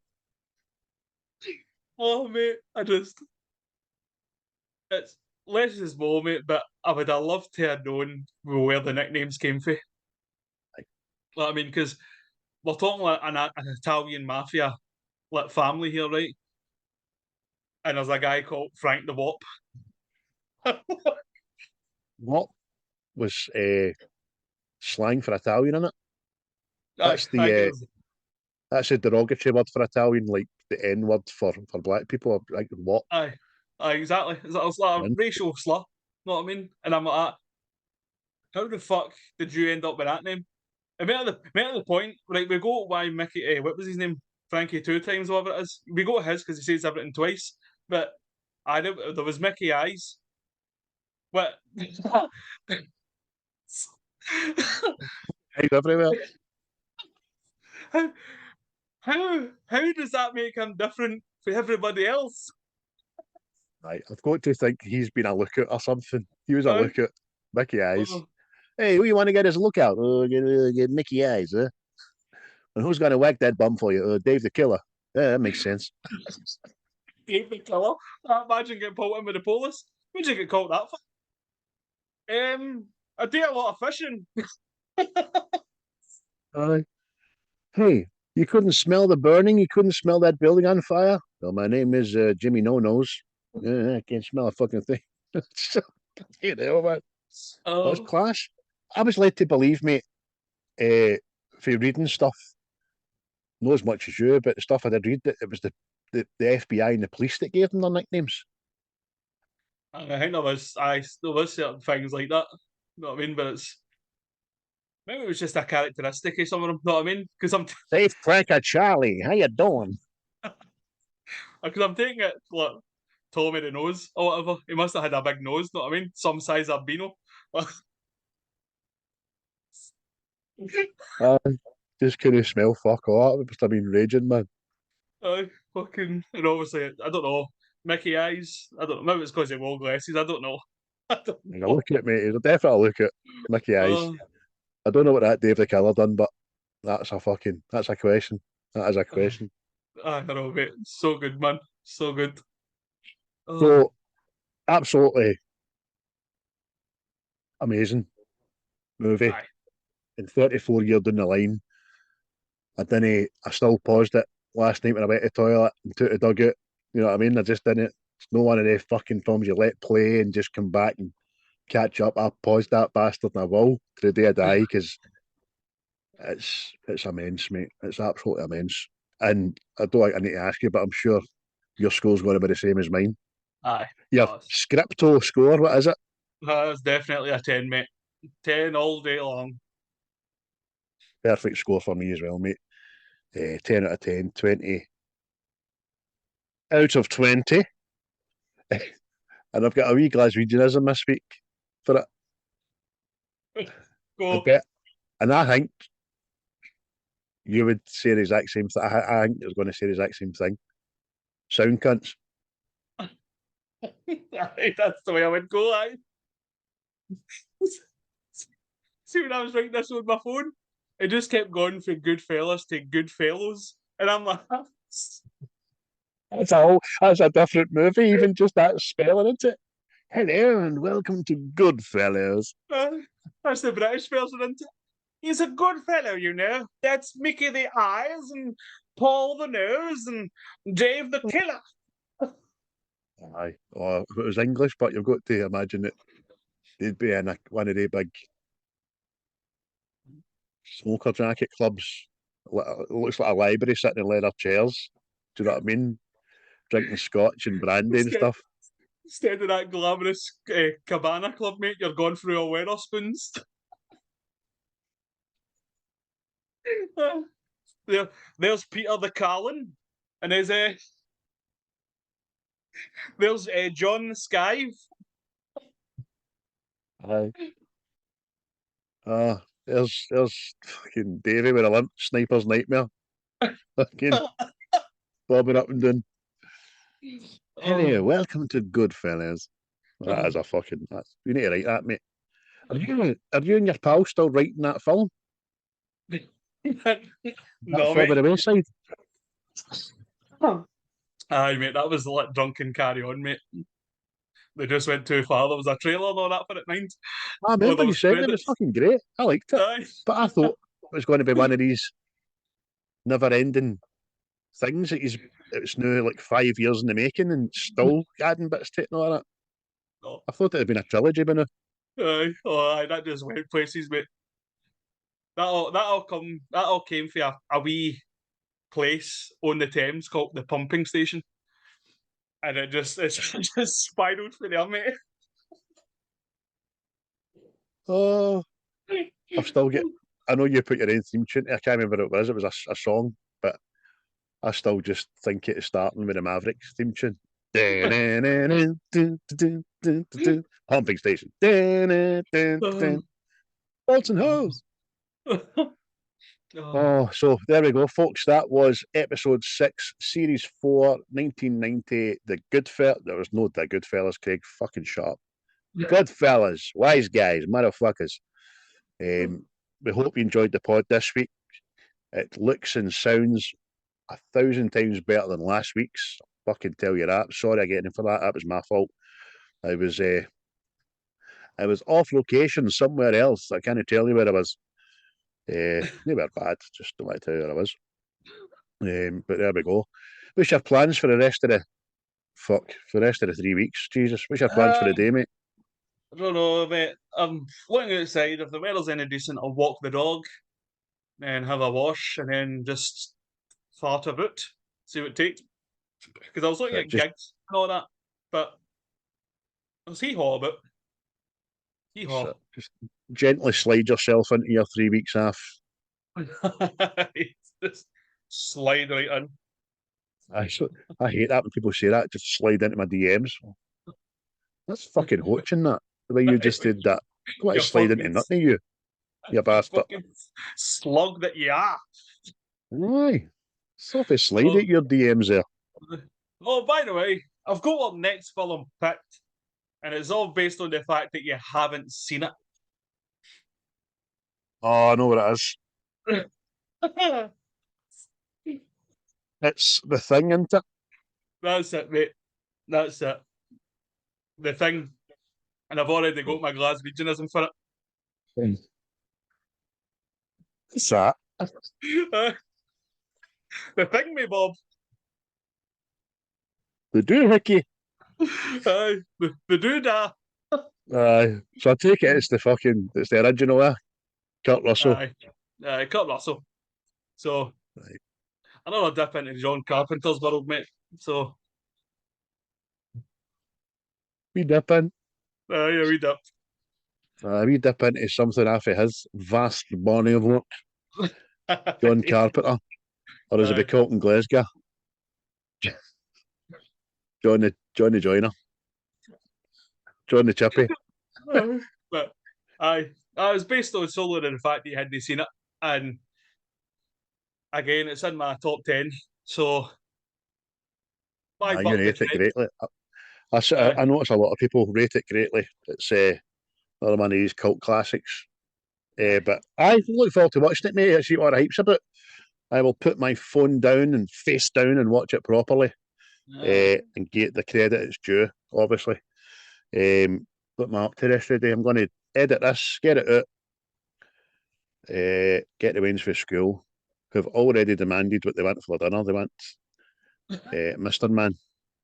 Oh mate, it's less as well, mate, but I would have loved to have known where the nicknames came from. I mean, because we're talking like an Italian mafia like family here, right? And there's a guy called Frank the Wop. What was slang for Italian in it? That's I the guess. that's a derogatory word for Italian, like the N word for black people. Like what? Aye, exactly. It's like a racial slur. Know what I mean? And I'm like, how the fuck did you end up with that name? And made at the point, right? We go why Mickey. What was his name? Frankie Two Times, whatever it is. We go to his because he says everything twice. But there was Mickey Eyes. What? Eyes everywhere. how, how does that make him different for everybody else? Right, I've got to think he's been a lookout or something. He was a Aye. lookout. Mickey Eyes. Oh, Hey, who you want to get as a lookout? Oh, get Mickey Eyes, eh? And who's going to whack that bum for you? Dave the Killer. Yeah, that makes sense. Dave the Killer. Imagine getting pulled in with the police. What'd you get called that for? I do a lot of fishing. Hey, you couldn't smell the burning? You couldn't smell that building on fire? Well, my name is Jimmy No Nose. I can't smell a fucking thing. You know, man. That's class. I was led to believe, mate, for reading stuff, not as much as you, but the stuff I did read, that it was the FBI and the police that gave them their nicknames. I think there was certain things like that. You know what I mean? But maybe it was just a characteristic of some of them. You know what I mean? Because Safe Cracker Charlie, how you doing? I'm taking it like Tommy the Nose or whatever. He must have had a big nose. You know what I mean? Some size albino. Just couldn't smell fuck all. It must have been raging, man. Fucking, and obviously, I don't know. Mickey Eyes. I don't know. Maybe it's because he wore glasses. I don't know. I don't know. Look at me. He's definitely look at Mickey Eyes. I don't know what that Dave the Killer done, but that's a question. That is a question. I don't know, mate. So good, man. So good. So, absolutely amazing movie. Aye. And 34 years down the line, I still paused it last night when I went to the toilet and took a dugout. You know what I mean? I just didn't. It's no one of the fucking films you let play and just come back and catch up. I paused that bastard and I will to the day I die because it's immense, mate. It's absolutely immense. And I don't think I need to ask you, but I'm sure your score's going to be the same as mine. Aye. Your Scripto score, what is it? That's definitely a 10, mate. 10 all day long. Perfect score for me as well, mate. 10 out of 10, 20 out of 20. And I've got a wee Glaswegianism this week for it. Go. Okay. And I think you would say the exact same thing. I think you're going to say the exact same thing. Sound cunts. That's the way I would go. See, when I was writing this on my phone, it just kept going from GoodFellas to GoodFellas, and I'm like, that's a different movie, even just that spelling, isn't it? Hello and welcome to GoodFellas. That's the British version, isn't it? He's a good fellow, you know. That's Mickey the Eyes and Paul the Nose and Dave the Killer. Aye. Oh, if it was English, but you've got to imagine that they'd be in one of the big smoker jacket clubs. It looks like a library sitting in leather chairs. Do you know what I mean? Drinking scotch and brandy and stuff. Instead of that glamorous cabana club, mate, you're going through a Weatherspoons. There's Peter the Carlin, and there's John the Skive. Aye. There's fucking Davy with a limp, Sniper's Nightmare. Fucking bobbing up and down. Anyway, welcome to GoodFellas. That is a fucking. You need to write that, mate. Are you and your pal still writing that film? No, Film by the wayside. Aye, mate, that was like Drunken Carry On, mate. They just went too far. There was a trailer and all that for it, mind. I remember you saying it was fucking great. I liked it. Aye. But I thought it was going to be one of these never-ending things that it's now like 5 years in the making and still adding bits to it and all that. No. I thought it had been a trilogy by now. Aye, that just went places, mate. That all came from a wee place on the Thames called the pumping station. And it just spiraled for there, mate. Oh, I know you put your own theme tune. I can't remember what it was. It was a song, but I still just think it is starting with the Mavericks theme tune. Pumping station. Bolton Hose. Oh, so there we go, folks. That was episode 6, series 4, 1990. The Goodfellas. There was no The Goodfellas, Craig. Fucking shut up. GoodFellas, Wiseguys, motherfuckers. We hope you enjoyed the pod this week. It looks and sounds 1,000 times better than last week's. Fucking tell you that. Sorry again for that. That was my fault. I was off location somewhere else. I can't tell you where I was. They were bad. Just don't want to tell you where I was. But there we go. What's your plans for the rest of the 3 weeks? Jesus, what's your plans for the day, mate? I don't know, mate. I'm looking outside. If the weather's any decent, I'll walk the dog and have a wash and then just fart about, see what it takes. Because I was looking at gigs and all that, but I'll see how about. Just gently slide yourself into your 3 weeks off. Just slide right in. I hate that when people say that. Just slide into my DMs. That's fucking hoaching, that. The way you just did that. Go on, slide into nothing, you bastard. Slug that you are. Aye. Sophie, slide at your DMs there. Oh, by the way, I've got what next film picked, and it's all based on the fact that you haven't seen it. Oh, I know what it is. It's The Thing, isn't it? That's it, mate. That's it. The Thing. And I've already got my Glaswegianism for it. What's that? The Thing, me, Bob. The doohickey. Aye, the doodah. Aye. So I take it it's the original, Kurt Russell. Aye, Kurt Russell. So, right. I know I dip into John Carpenter's world, mate. So, We dip in. yeah, we dip. We dip into something after his vast body of work. John Carpenter, or as it be called in Glasgow, John the Joiner, John the Chippy. But I was based on solely on the fact that you hadn't seen it, and again, it's in my top 10. So You rate it greatly. I notice a lot of people rate it greatly. It's another one of these cult classics. But I look forward to watching it, mate. I see what the hype's about. I will put my phone down and face down and watch it properly, and get the credit it's due, obviously. Put my up to this today. I'm going to edit this, get it out, get the wings for school, who've already demanded what they want for dinner. They want Mr. Man.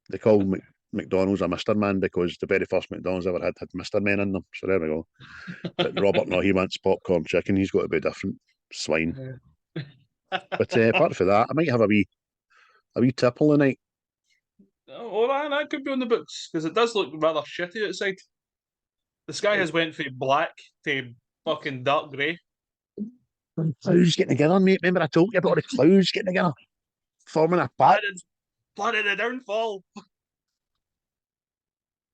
They call McDonald's a Mr. Man because the very first McDonald's ever had Mr. Men in them. So there we go. But Robert, no, he wants popcorn chicken. He's got to be different. Swine. But apart from that, I might have a wee tipple tonight. Oh, that could be on the books because it does look rather shitty outside. The sky has went from black to fucking dark grey. Clouds getting together, mate. Remember I told you about all the clouds getting together, forming a pack. Planning a downfall.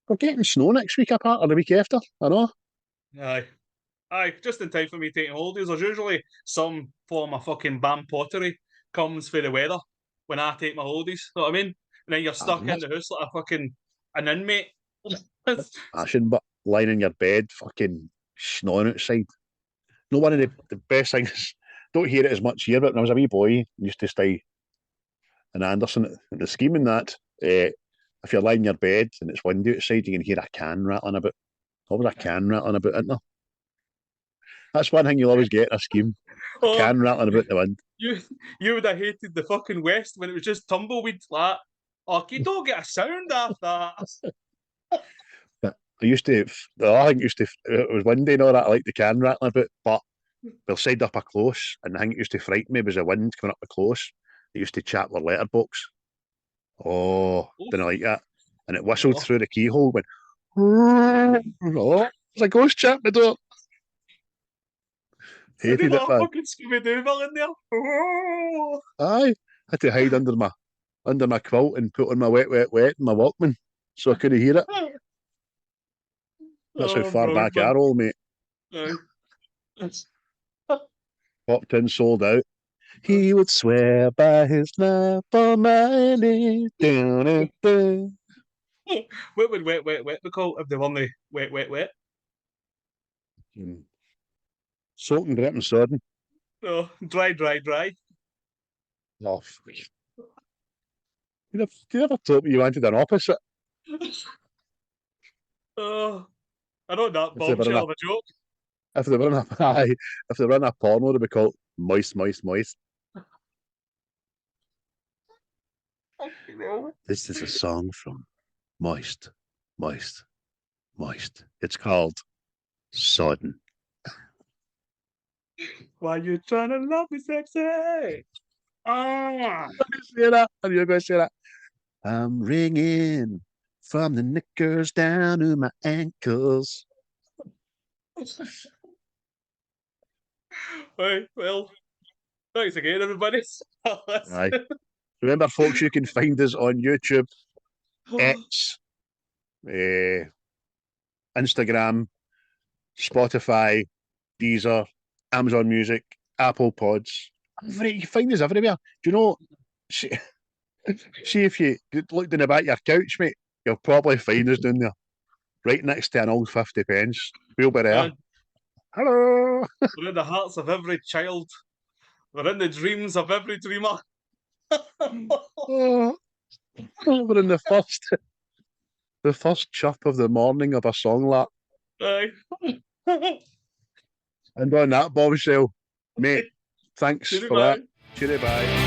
We're getting snow next week, apart or the week after. I know. Aye, just in time for me taking holidays. There's usually some form of fucking bam pottery comes for the weather when I take my holidays. You know what I mean? And then you're stuck in the house like an inmate. I shouldn't, but lying in your bed, fucking snoring outside. No, one of the best things, don't hear it as much here, but when I was a wee boy, I used to stay in Anderson at the scheme and that. If you're lying in your bed and it's windy outside, you can hear a can rattling about. Always a can rattling about, isn't there? That's one thing you'll always get in a scheme. A can rattling about the wind. You would have hated the fucking West when it was just tumbleweed flat. Oh, you don't get a sound after that. I used to, it was windy and all that, I liked the can rattling about, but we'll side up a close, and the thing that used to frighten me was the wind coming up the close. It used to chap their letterbox. Oh, didn't like that. And it whistled through the keyhole, went, oh, there's a ghost chap the door. Hated it, man. Fucking Scooby-Doo villain there. Oh. Aye, had to hide under my quilt and put on my wet and my Walkman so I couldn't hear it. That's how far back I roll, mate. Popped in, sold out. He would swear by his love for money. What would wet be called if they won the wet? Soaking, drip and sodden. Oh, dry. Oh, you never told me you wanted an opposite. Oh, I know that bombshell of a joke. If they were in a porno, they'd be called moist. This is a song from Moist. It's called Sodden. Why you trying to love me sexy? Ah. Say that, and you're going to say that. I'm ringing from the knickers down to my ankles. Right, well, thanks again, everybody. Aye. Remember, folks, you can find us on YouTube, X, Instagram, Spotify, Deezer, Amazon Music, Apple Pods. You can find us everywhere. Do you know? See if you look down the back of your couch, mate, you'll probably find us down there, right next to an old 50 pence. We'll be there. Hello. We're in the hearts of every child. We're in the dreams of every dreamer. We're in the first chirp of the morning of a song lark. Aye. And on that bombshell, mate, thanks for that. Cheerio, bye.